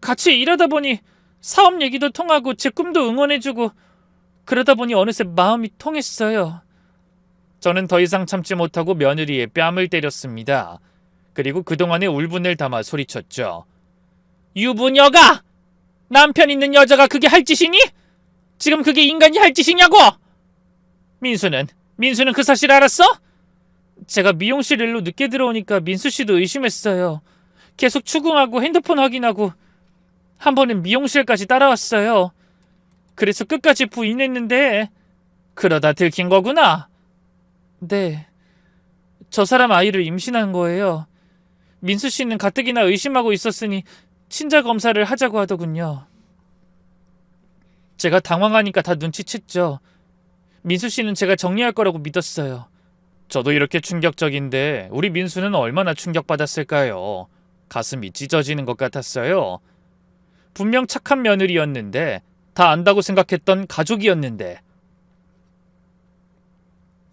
같이 일하다 보니 사업 얘기도 통하고 제 꿈도 응원해주고 그러다 보니 어느새 마음이 통했어요. 저는 더 이상 참지 못하고 며느리의 뺨을 때렸습니다. 그리고 그동안의 울분을 담아 소리쳤죠. 유부녀가! 남편 있는 여자가 그게 할 짓이니? 지금 그게 인간이 할 짓이냐고! 민수는 그 사실 알았어? 제가 미용실 일로 늦게 들어오니까 민수 씨도 의심했어요. 계속 추궁하고 핸드폰 확인하고 한 번은 미용실까지 따라왔어요. 그래서 끝까지 부인했는데 그러다 들킨 거구나. 네. 저 사람 아이를 임신한 거예요. 민수 씨는 가뜩이나 의심하고 있었으니 친자 검사를 하자고 하더군요. 제가 당황하니까 다 눈치챘죠. 민수 씨는 제가 정리할 거라고 믿었어요. 저도 이렇게 충격적인데 우리 민수는 얼마나 충격받았을까요? 가슴이 찢어지는 것 같았어요. 분명 착한 며느리였는데 다 안다고 생각했던 가족이었는데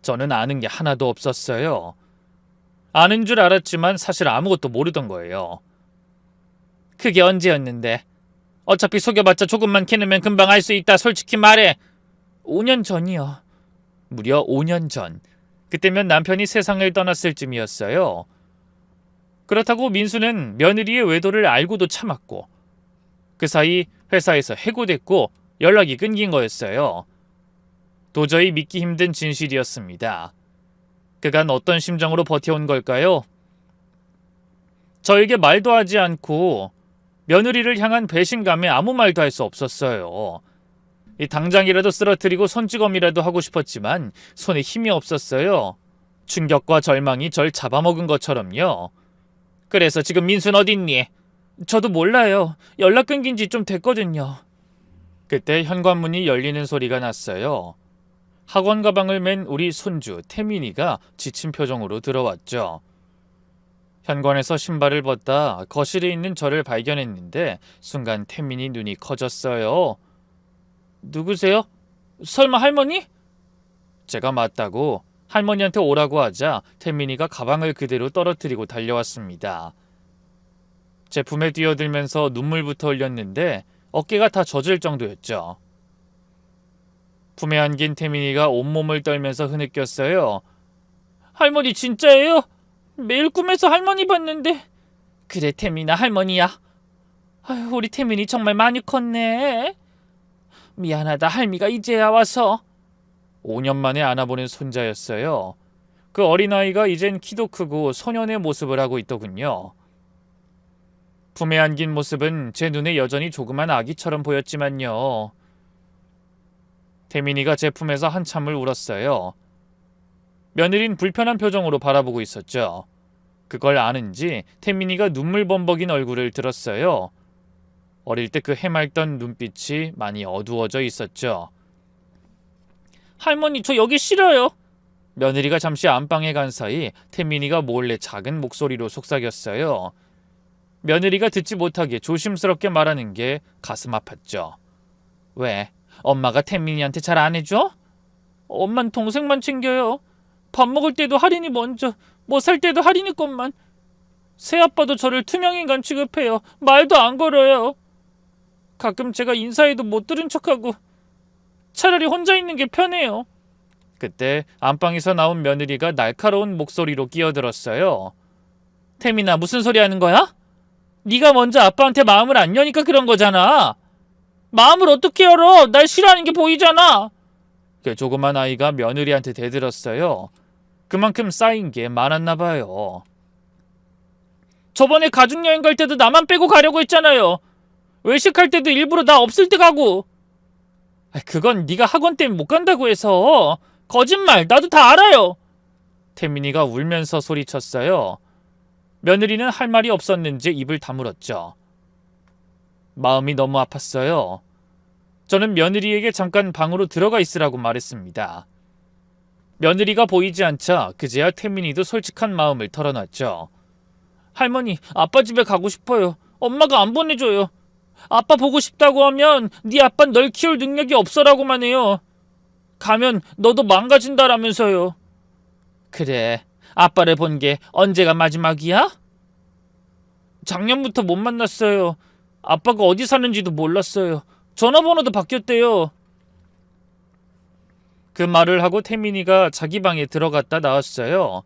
저는 아는 게 하나도 없었어요. 아는 줄 알았지만 사실 아무것도 모르던 거예요. 그게 언제였는데? 어차피 속여봤자 조금만 캐내면 금방 알 수 있다. 솔직히 말해. 5년 전이요. 무려 5년 전. 그때면 남편이 세상을 떠났을 쯤이었어요. 그렇다고 민수는 며느리의 외도를 알고도 참았고 그 사이 회사에서 해고됐고 연락이 끊긴 거였어요. 도저히 믿기 힘든 진실이었습니다. 그간 어떤 심정으로 버텨온 걸까요? 저에게 말도 하지 않고 며느리를 향한 배신감에 아무 말도 할 수 없었어요. 당장이라도 쓰러뜨리고 손찌검이라도 하고 싶었지만 손에 힘이 없었어요. 충격과 절망이 절 잡아먹은 것처럼요. 그래서 지금 민수는 어딨니? 저도 몰라요. 연락 끊긴 지 좀 됐거든요. 그때 현관문이 열리는 소리가 났어요. 학원 가방을 맨 우리 손주 태민이가 지친 표정으로 들어왔죠. 현관에서 신발을 벗다 거실에 있는 저를 발견했는데 순간 태민이 눈이 커졌어요. 누구세요? 설마 할머니? 제가 맞다고 할머니한테 오라고 하자 태민이가 가방을 그대로 떨어뜨리고 달려왔습니다. 제품에 뛰어들면서 눈물부터 흘렸는데 어깨가 다 젖을 정도였죠. 품에 안긴 태민이가 온몸을 떨면서 흐느꼈어요. 할머니 진짜예요? 매일 꿈에서 할머니 봤는데. 그래 태민아 할머니야. 아유, 우리 태민이 정말 많이 컸네. 미안하다 할미가 이제야 와서. 5년 만에 안아보는 손자였어요. 그 어린아이가 이젠 키도 크고 소년의 모습을 하고 있더군요. 품에 안긴 모습은 제 눈에 여전히 조그만 아기처럼 보였지만요. 태민이가 제 품에서 한참을 울었어요. 며느린 불편한 표정으로 바라보고 있었죠. 그걸 아는지 태민이가 눈물 범벅인 얼굴을 들었어요. 어릴 때 그 해맑던 눈빛이 많이 어두워져 있었죠. 할머니 저 여기 싫어요. 며느리가 잠시 안방에 간 사이 태민이가 몰래 작은 목소리로 속삭였어요. 며느리가 듣지 못하게 조심스럽게 말하는 게 가슴 아팠죠. 왜? 엄마가 태민이한테 잘 안 해줘? 엄만 동생만 챙겨요. 밥 먹을 때도 할인이 먼저, 뭐 살 때도 할인이 것만. 새아빠도 저를 투명인간 취급해요. 말도 안 걸어요. 가끔 제가 인사해도 못 들은 척하고 차라리 혼자 있는 게 편해요. 그때 안방에서 나온 며느리가 날카로운 목소리로 끼어들었어요. 태민아 무슨 소리 하는 거야? 네가 먼저 아빠한테 마음을 안 여니까 그런 거잖아. 마음을 어떻게 열어? 날 싫어하는 게 보이잖아. 그 조그만 아이가 며느리한테 대들었어요. 그만큼 쌓인 게 많았나 봐요. 저번에 가족여행 갈 때도 나만 빼고 가려고 했잖아요. 외식할 때도 일부러 나 없을 때 가고. 그건 네가 학원 때문에 못 간다고 해서. 거짓말 나도 다 알아요. 태민이가 울면서 소리쳤어요. 며느리는 할 말이 없었는지 입을 다물었죠. 마음이 너무 아팠어요. 저는 며느리에게 잠깐 방으로 들어가 있으라고 말했습니다. 며느리가 보이지 않자 그제야 태민이도 솔직한 마음을 털어놨죠. 할머니, 아빠 집에 가고 싶어요. 엄마가 안 보내줘요. 아빠 보고 싶다고 하면 네 아빠는 널 키울 능력이 없어라고만 해요. 가면 너도 망가진다라면서요. 그래, 아빠를 본 게 언제가 마지막이야? 작년부터 못 만났어요. 아빠가 어디 사는지도 몰랐어요. 전화번호도 바뀌었대요. 그 말을 하고 태민이가 자기 방에 들어갔다 나왔어요.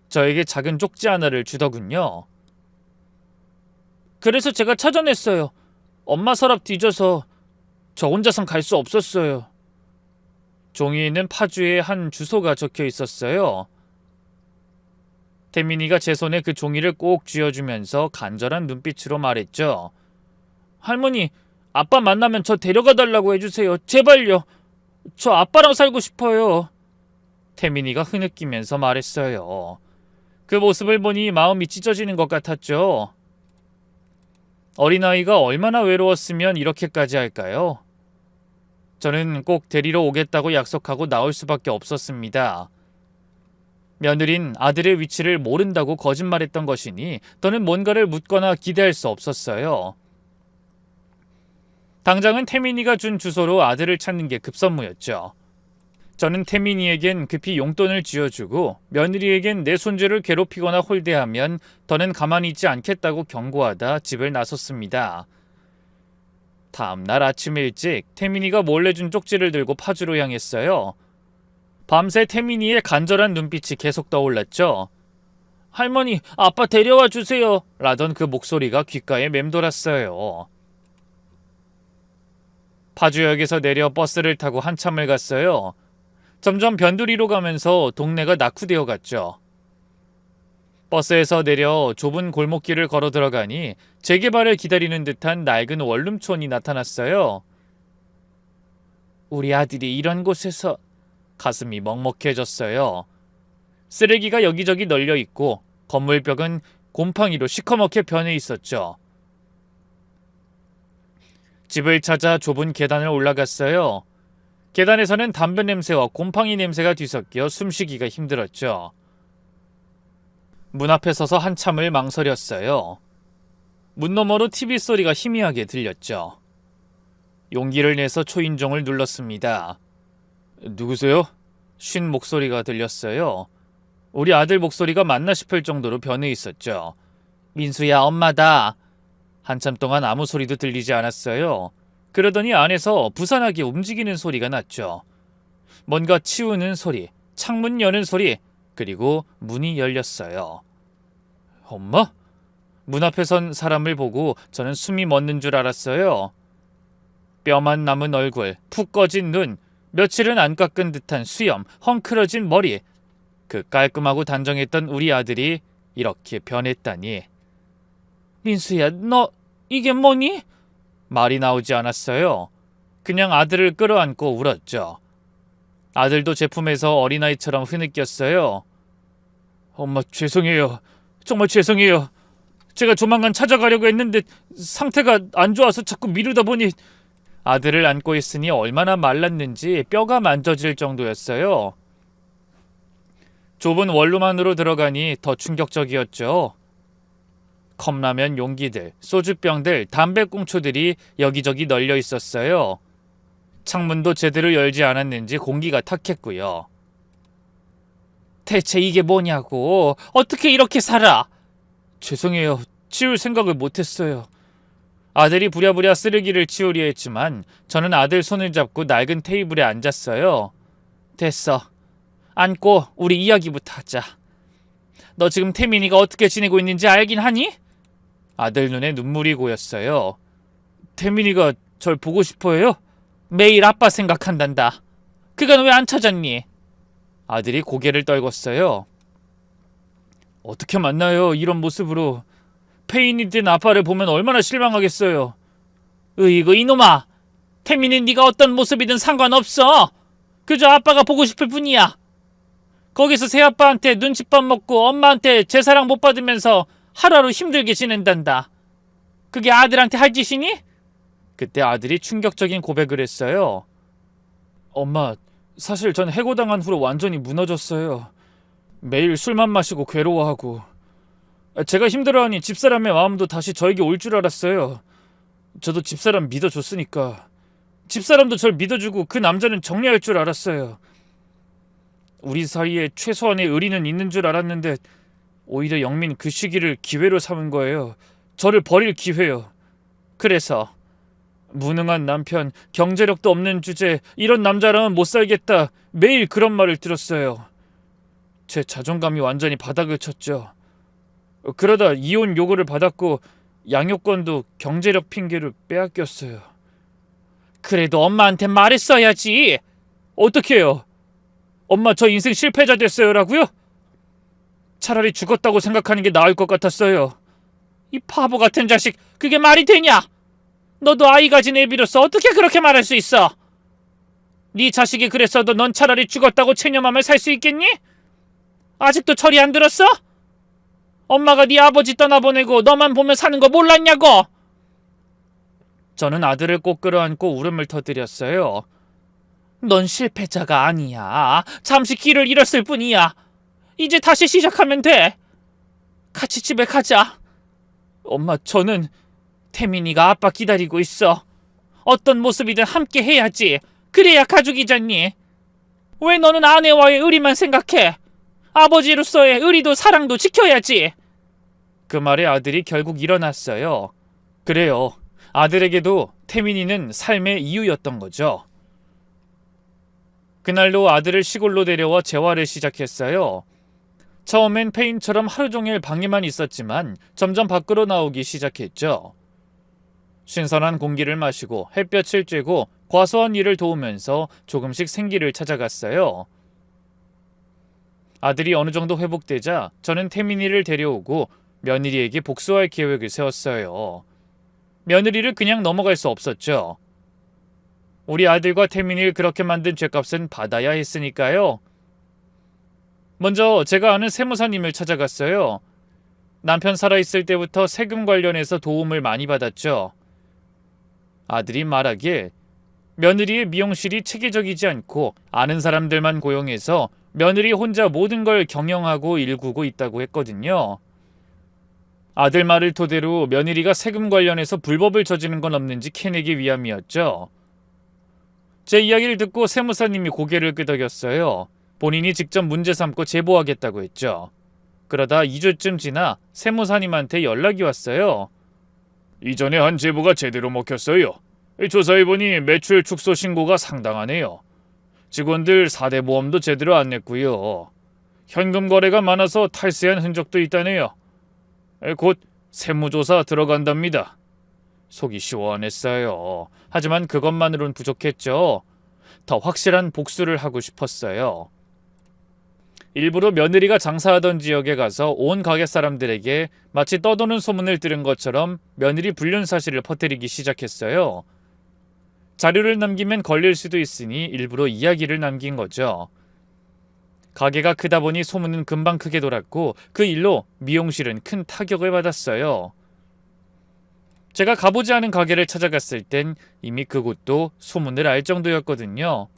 저에게 작은 쪽지 하나를 주더군요. 그래서 제가 찾아냈어요. 엄마 서랍 뒤져서 저 혼자선 갈 수 없었어요. 종이에는 파주의 한 주소가 적혀 있었어요. 태민이가 제 손에 그 종이를 꼭 쥐어주면서 간절한 눈빛으로 말했죠. 할머니, 아빠 만나면 저 데려가 달라고 해주세요. 제발요. 저 아빠랑 살고 싶어요. 태민이가 흐느끼면서 말했어요. 그 모습을 보니 마음이 찢어지는 것 같았죠. 어린아이가 얼마나 외로웠으면 이렇게까지 할까요? 저는 꼭 데리러 오겠다고 약속하고 나올 수밖에 없었습니다. 며느린 아들의 위치를 모른다고 거짓말했던 것이니 저는 뭔가를 묻거나 기대할 수 없었어요. 당장은 태민이가 준 주소로 아들을 찾는 게 급선무였죠. 저는 태민이에겐 급히 용돈을 쥐어주고 며느리에겐 내 손주를 괴롭히거나 홀대하면 더는 가만히 있지 않겠다고 경고하다 집을 나섰습니다. 다음날 아침 일찍 태민이가 몰래 준 쪽지를 들고 파주로 향했어요. 밤새 태민이의 간절한 눈빛이 계속 떠올랐죠. 할머니, 아빠 데려와 주세요. 라던 그 목소리가 귓가에 맴돌았어요. 파주역에서 내려 버스를 타고 한참을 갔어요. 점점 변두리로 가면서 동네가 낙후되어 갔죠. 버스에서 내려 좁은 골목길을 걸어 들어가니 재개발을 기다리는 듯한 낡은 원룸촌이 나타났어요. 우리 아들이 이런 곳에서. 가슴이 먹먹해졌어요. 쓰레기가 여기저기 널려 있고 건물벽은 곰팡이로 시커멓게 변해 있었죠. 집을 찾아 좁은 계단을 올라갔어요. 계단에서는 담배 냄새와 곰팡이 냄새가 뒤섞여 숨쉬기가 힘들었죠. 문 앞에 서서 한참을 망설였어요. 문 너머로 TV 소리가 희미하게 들렸죠. 용기를 내서 초인종을 눌렀습니다. 누구세요? 쉰 목소리가 들렸어요. 우리 아들 목소리가 맞나 싶을 정도로 변해 있었죠. 민수야, 엄마다. 한참 동안 아무 소리도 들리지 않았어요. 그러더니 안에서 부산하게 움직이는 소리가 났죠. 뭔가 치우는 소리, 창문 여는 소리, 그리고 문이 열렸어요. 엄마? 문 앞에 선 사람을 보고 저는 숨이 멎는 줄 알았어요. 뼈만 남은 얼굴, 푹 꺼진 눈, 며칠은 안 깎은 듯한 수염, 헝클어진 머리. 그 깔끔하고 단정했던 우리 아들이 이렇게 변했다니. 민수야, 너 이게 뭐니? 말이 나오지 않았어요. 그냥 아들을 끌어안고 울었죠. 아들도 제 품에서 어린아이처럼 흐느꼈어요. 엄마 죄송해요. 정말 죄송해요. 제가 조만간 찾아가려고 했는데 상태가 안 좋아서 자꾸 미루다 보니. 아들을 안고 있으니 얼마나 말랐는지 뼈가 만져질 정도였어요. 좁은 원룸 안으로 들어가니 더 충격적이었죠. 컵라면 용기들, 소주병들, 담배꽁초들이 여기저기 널려 있었어요. 창문도 제대로 열지 않았는지 공기가 탁했고요. 대체 이게 뭐냐고. 어떻게 이렇게 살아? 죄송해요. 치울 생각을 못했어요. 아들이 부랴부랴 쓰레기를 치우려 했지만 저는 아들 손을 잡고 낡은 테이블에 앉았어요. 됐어. 앉고 우리 이야기부터 하자. 너 지금 태민이가 어떻게 지내고 있는지 알긴 하니? 아들 눈에 눈물이 고였어요. 태민이가 절 보고 싶어해요? 매일 아빠 생각한단다. 그건 왜 안 찾았니? 아들이 고개를 떨궜어요. 어떻게 만나요, 이런 모습으로. 폐인이 된 아빠를 보면 얼마나 실망하겠어요. 으이구 이놈아. 태민이는 네가 어떤 모습이든 상관없어. 그저 아빠가 보고 싶을 뿐이야. 거기서 새아빠한테 눈칫밥 먹고 엄마한테 제 사랑 못 받으면서 하루하루 힘들게 지낸단다. 그게 아들한테 할 짓이니? 그때 아들이 충격적인 고백을 했어요. 엄마, 사실 전 해고당한 후로 완전히 무너졌어요. 매일 술만 마시고 괴로워하고. 제가 힘들어하니 집사람의 마음도 다시 저에게 올 줄 알았어요. 저도 집사람 믿어줬으니까. 집사람도 절 믿어주고 그 남자는 정리할 줄 알았어요. 우리 사이에 최소한의 의리는 있는 줄 알았는데 오히려 영민 그 시기를 기회로 삼은 거예요. 저를 버릴 기회요. 그래서 무능한 남편, 경제력도 없는 주제, 이런 남자랑은 못 살겠다. 매일 그런 말을 들었어요. 제 자존감이 완전히 바닥을 쳤죠. 그러다 이혼 요구를 받았고 양육권도 경제력 핑계로 빼앗겼어요. 그래도 엄마한테 말했어야지. 어떡해요? 엄마 저 인생 실패자 됐어요라고요? 차라리 죽었다고 생각하는 게 나을 것 같았어요. 이 바보 같은 자식, 그게 말이 되냐? 너도 아이 가진 애비로서 어떻게 그렇게 말할 수 있어? 네 자식이 그랬어도 넌 차라리 죽었다고 체념하며 살 수 있겠니? 아직도 철이 안 들었어? 엄마가 네 아버지 떠나보내고 너만 보며 사는 거 몰랐냐고? 저는 아들을 꼭 끌어안고 울음을 터뜨렸어요. 넌 실패자가 아니야. 잠시 길을 잃었을 뿐이야. 이제 다시 시작하면 돼. 같이 집에 가자. 엄마, 저는 태민이가 아빠 기다리고 있어. 어떤 모습이든 함께 해야지. 그래야 가족이잖니. 왜 너는 아내와의 의리만 생각해? 아버지로서의 의리도 사랑도 지켜야지. 그 말에 아들이 결국 일어났어요. 그래요. 아들에게도 태민이는 삶의 이유였던 거죠. 그날로 아들을 시골로 데려와 재활을 시작했어요. 처음엔 페인처럼 하루 종일 방에만 있었지만 점점 밖으로 나오기 시작했죠. 신선한 공기를 마시고 햇볕을 쬐고 과소한 일을 도우면서 조금씩 생기를 찾아갔어요. 아들이 어느 정도 회복되자 저는 태민이를 데려오고 며느리에게 복수할 계획을 세웠어요. 며느리를 그냥 넘어갈 수 없었죠. 우리 아들과 태민이를 그렇게 만든 죗값은 받아야 했으니까요. 먼저 제가 아는 세무사님을 찾아갔어요. 남편 살아있을 때부터 세금 관련해서 도움을 많이 받았죠. 아들이 말하길 며느리의 미용실이 체계적이지 않고 아는 사람들만 고용해서 며느리 혼자 모든 걸 경영하고 일구고 있다고 했거든요. 아들 말을 토대로 며느리가 세금 관련해서 불법을 저지른 건 없는지 캐내기 위함이었죠. 제 이야기를 듣고 세무사님이 고개를 끄덕였어요. 본인이 직접 문제 삼고 제보하겠다고 했죠. 그러다 2주쯤 지나 세무사님한테 연락이 왔어요. 이전에 한 제보가 제대로 먹혔어요. 조사해보니 매출 축소 신고가 상당하네요. 직원들 4대 보험도 제대로 안 냈고요. 현금 거래가 많아서 탈세한 흔적도 있다네요. 곧 세무조사 들어간답니다. 속이 시원했어요. 하지만 그것만으론 부족했죠. 더 확실한 복수를 하고 싶었어요. 일부러 며느리가 장사하던 지역에 가서 온 가게 사람들에게 마치 떠도는 소문을 들은 것처럼 며느리 불륜 사실을 퍼뜨리기 시작했어요. 자료를 남기면 걸릴 수도 있으니 일부러 이야기를 남긴 거죠. 가게가 크다 보니 소문은 금방 크게 돌았고 그 일로 미용실은 큰 타격을 받았어요. 제가 가보지 않은 가게를 찾아갔을 땐 이미 그곳도 소문을 알 정도였거든요.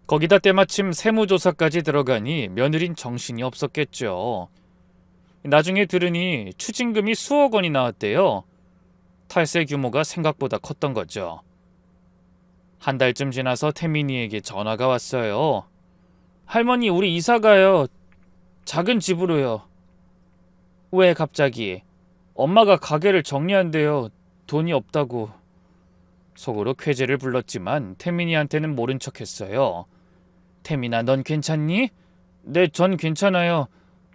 거기다 때마침 세무조사까지 들어가니 며느린 정신이 없었겠죠. 나중에 들으니 추징금이 수억 원이 나왔대요. 탈세 규모가 생각보다 컸던 거죠. 한 달쯤 지나서 태민이에게 전화가 왔어요. 할머니, 우리 이사 가요. 작은 집으로요. 왜 갑자기? 엄마가 가게를 정리한대요. 돈이 없다고. 속으로 쾌재를 불렀지만 태민이한테는 모른 척했어요. 태민아, 넌 괜찮니? 네, 전 괜찮아요.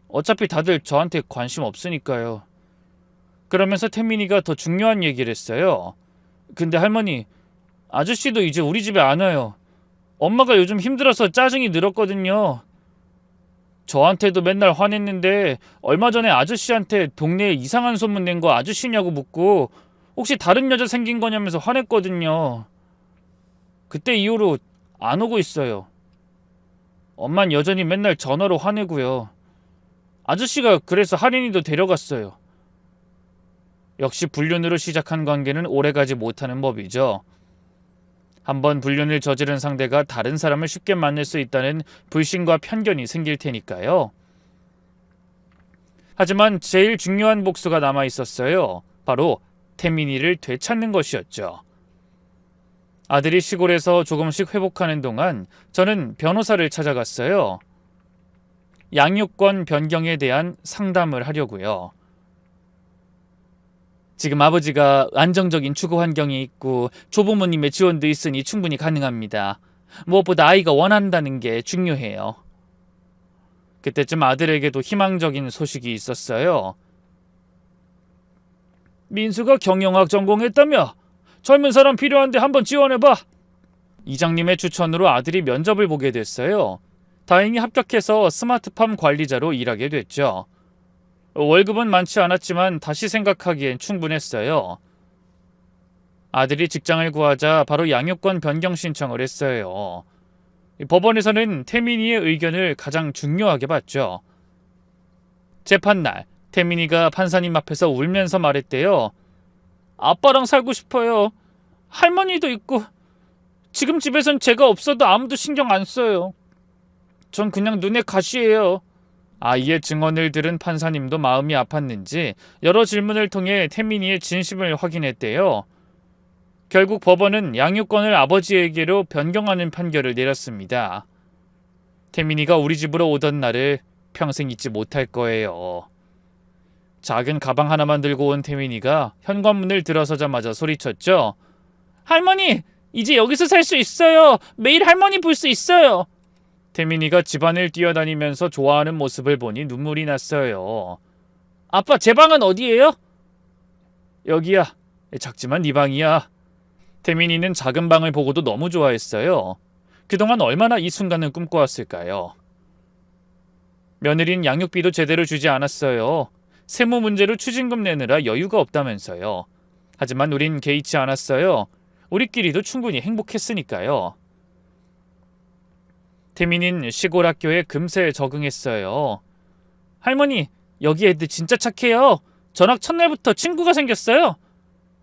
어차피 다들 저한테 관심 없으니까요. 그러면서 태민이가 더 중요한 얘기를 했어요. 근데 할머니, 아저씨도 이제 우리 집에 안 와요. 엄마가 요즘 힘들어서 짜증이 늘었거든요. 저한테도 맨날 화냈는데 얼마 전에 아저씨한테 동네에 이상한 소문 낸 거 아저씨냐고 묻고 혹시 다른 여자 생긴 거냐면서 화냈거든요. 그때 이후로 안 오고 있어요. 엄만 여전히 맨날 전화로 화내고요. 아저씨가 그래서 할인이도 데려갔어요. 역시 불륜으로 시작한 관계는 오래가지 못하는 법이죠. 한번 불륜을 저지른 상대가 다른 사람을 쉽게 만날 수 있다는 불신과 편견이 생길 테니까요. 하지만 제일 중요한 복수가 남아 있었어요. 바로 태민이를 되찾는 것이었죠. 아들이 시골에서 조금씩 회복하는 동안 저는 변호사를 찾아갔어요. 양육권 변경에 대한 상담을 하려고요. 지금 아버지가 안정적인 주거 환경이 있고 조부모님의 지원도 있으니 충분히 가능합니다. 무엇보다 아이가 원한다는 게 중요해요. 그때쯤 아들에게도 희망적인 소식이 있었어요. 민수가 경영학 전공했다며? 젊은 사람 필요한데 한번 지원해봐. 이장님의 추천으로 아들이 면접을 보게 됐어요. 다행히 합격해서 스마트팜 관리자로 일하게 됐죠. 월급은 많지 않았지만 다시 생각하기엔 충분했어요. 아들이 직장을 구하자 바로 양육권 변경 신청을 했어요. 법원에서는 태민이의 의견을 가장 중요하게 봤죠. 재판날, 태민이가 판사님 앞에서 울면서 말했대요. 아빠랑 살고 싶어요. 할머니도 있고 지금 집에선 제가 없어도 아무도 신경 안 써요. 전 그냥 눈에 가시예요. 아이의 증언을 들은 판사님도 마음이 아팠는지 여러 질문을 통해 태민이의 진심을 확인했대요. 결국 법원은 양육권을 아버지에게로 변경하는 판결을 내렸습니다. 태민이가 우리 집으로 오던 날을 평생 잊지 못할 거예요. 작은 가방 하나만 들고 온 태민이가 현관문을 들어서자마자 소리쳤죠. 할머니, 이제 여기서 살 수 있어요. 매일 할머니 볼 수 있어요. 태민이가 집안을 뛰어다니면서 좋아하는 모습을 보니 눈물이 났어요. 아빠, 제 방은 어디예요? 여기야. 작지만 네 방이야. 태민이는 작은 방을 보고도 너무 좋아했어요. 그동안 얼마나 이 순간을 꿈꿔왔을까요? 며느리는 양육비도 제대로 주지 않았어요. 세무 문제로 추징금 내느라 여유가 없다면서요. 하지만 우린 개의치 않았어요. 우리끼리도 충분히 행복했으니까요. 태민이는 시골 학교에 금세 적응했어요. 할머니, 여기 애들 진짜 착해요. 전학 첫날부터 친구가 생겼어요.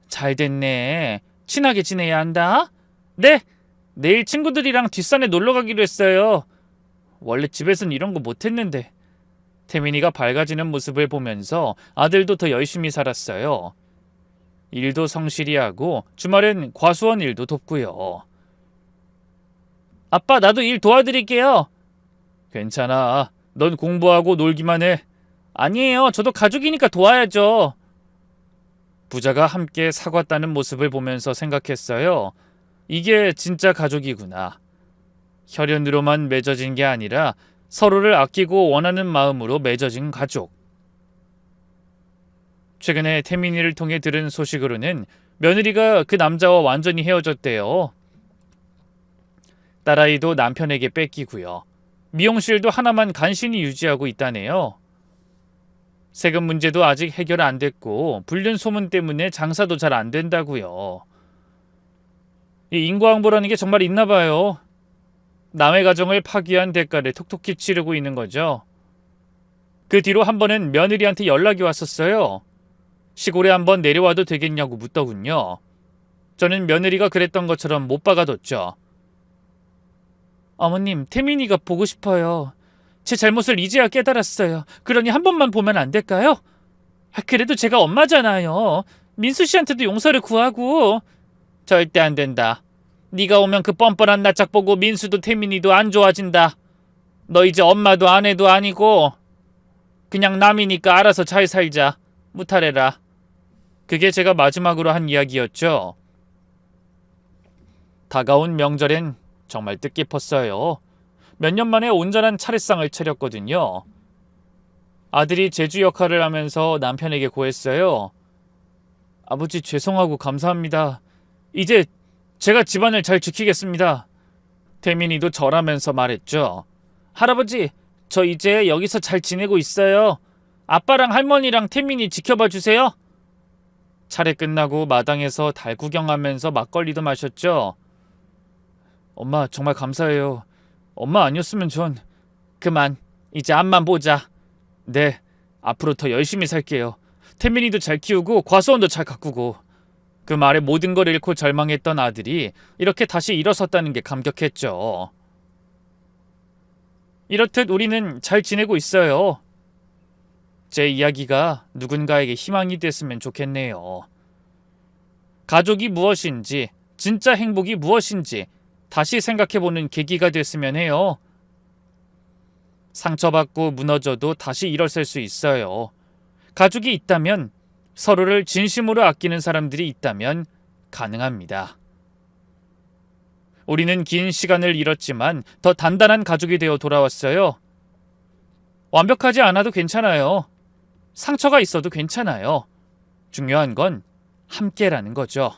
잘 됐네. 친하게 지내야 한다. 네, 내일 친구들이랑 뒷산에 놀러 가기로 했어요. 원래 집에선 이런 거 못했는데. 태민이가 밝아지는 모습을 보면서 아들도 더 열심히 살았어요. 일도 성실히 하고 주말엔 과수원 일도 돕고요. 아빠, 나도 일 도와드릴게요. 괜찮아. 넌 공부하고 놀기만 해. 아니에요. 저도 가족이니까 도와야죠. 부자가 함께 사과 따는 모습을 보면서 생각했어요. 이게 진짜 가족이구나. 혈연으로만 맺어진 게 아니라 서로를 아끼고 원하는 마음으로 맺어진 가족. 최근에 태민이를 통해 들은 소식으로는 며느리가 그 남자와 완전히 헤어졌대요. 딸아이도 남편에게 뺏기고요. 미용실도 하나만 간신히 유지하고 있다네요. 세금 문제도 아직 해결 안 됐고 불륜 소문 때문에 장사도 잘 안 된다고요. 이 인과응보라는 게 정말 있나 봐요. 남의 가정을 파기한 대가를 톡톡히 치르고 있는 거죠. 그 뒤로 한 번은 며느리한테 연락이 왔었어요. 시골에 한번 내려와도 되겠냐고 묻더군요. 저는 며느리가 그랬던 것처럼 못 박아뒀죠. 어머님, 태민이가 보고 싶어요. 제 잘못을 이제야 깨달았어요. 그러니 한 번만 보면 안 될까요? 그래도 제가 엄마잖아요. 민수 씨한테도 용서를 구하고. 절대 안 된다. 네가 오면 그 뻔뻔한 낯짝 보고 민수도 태민이도 안 좋아진다. 너 이제 엄마도 아내도 아니고 그냥 남이니까 알아서 잘 살자. 무탈해라. 그게 제가 마지막으로 한 이야기였죠. 다가온 명절엔 정말 뜻깊었어요. 몇 년 만에 온전한 차례상을 차렸거든요. 아들이 제주 역할을 하면서 남편에게 고했어요. 아버지 죄송하고 감사합니다. 이제 제가 집안을 잘 지키겠습니다. 태민이도 절하면서 말했죠. 할아버지, 저 이제 여기서 잘 지내고 있어요. 아빠랑 할머니랑 태민이 지켜봐 주세요. 차례 끝나고 마당에서 달 구경하면서 막걸리도 마셨죠. 엄마 정말 감사해요. 엄마 아니었으면 전... 그만, 이제 앞만 보자. 네, 앞으로 더 열심히 살게요. 태민이도 잘 키우고 과수원도 잘 가꾸고. 그 말에 모든 걸 잃고 절망했던 아들이 이렇게 다시 일어섰다는 게 감격했죠. 이렇듯 우리는 잘 지내고 있어요. 제 이야기가 누군가에게 희망이 됐으면 좋겠네요. 가족이 무엇인지, 진짜 행복이 무엇인지 다시 생각해보는 계기가 됐으면 해요. 상처받고 무너져도 다시 일어설 수 있어요. 가족이 있다면, 서로를 진심으로 아끼는 사람들이 있다면 가능합니다. 우리는 긴 시간을 잃었지만 더 단단한 가족이 되어 돌아왔어요. 완벽하지 않아도 괜찮아요. 상처가 있어도 괜찮아요. 중요한 건 함께라는 거죠.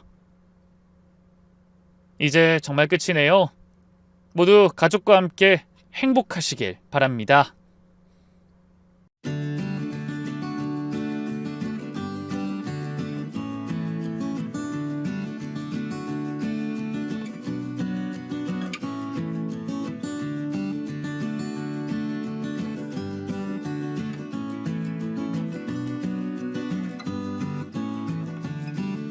이제 정말 끝이네요. 모두 가족과 함께 행복하시길 바랍니다.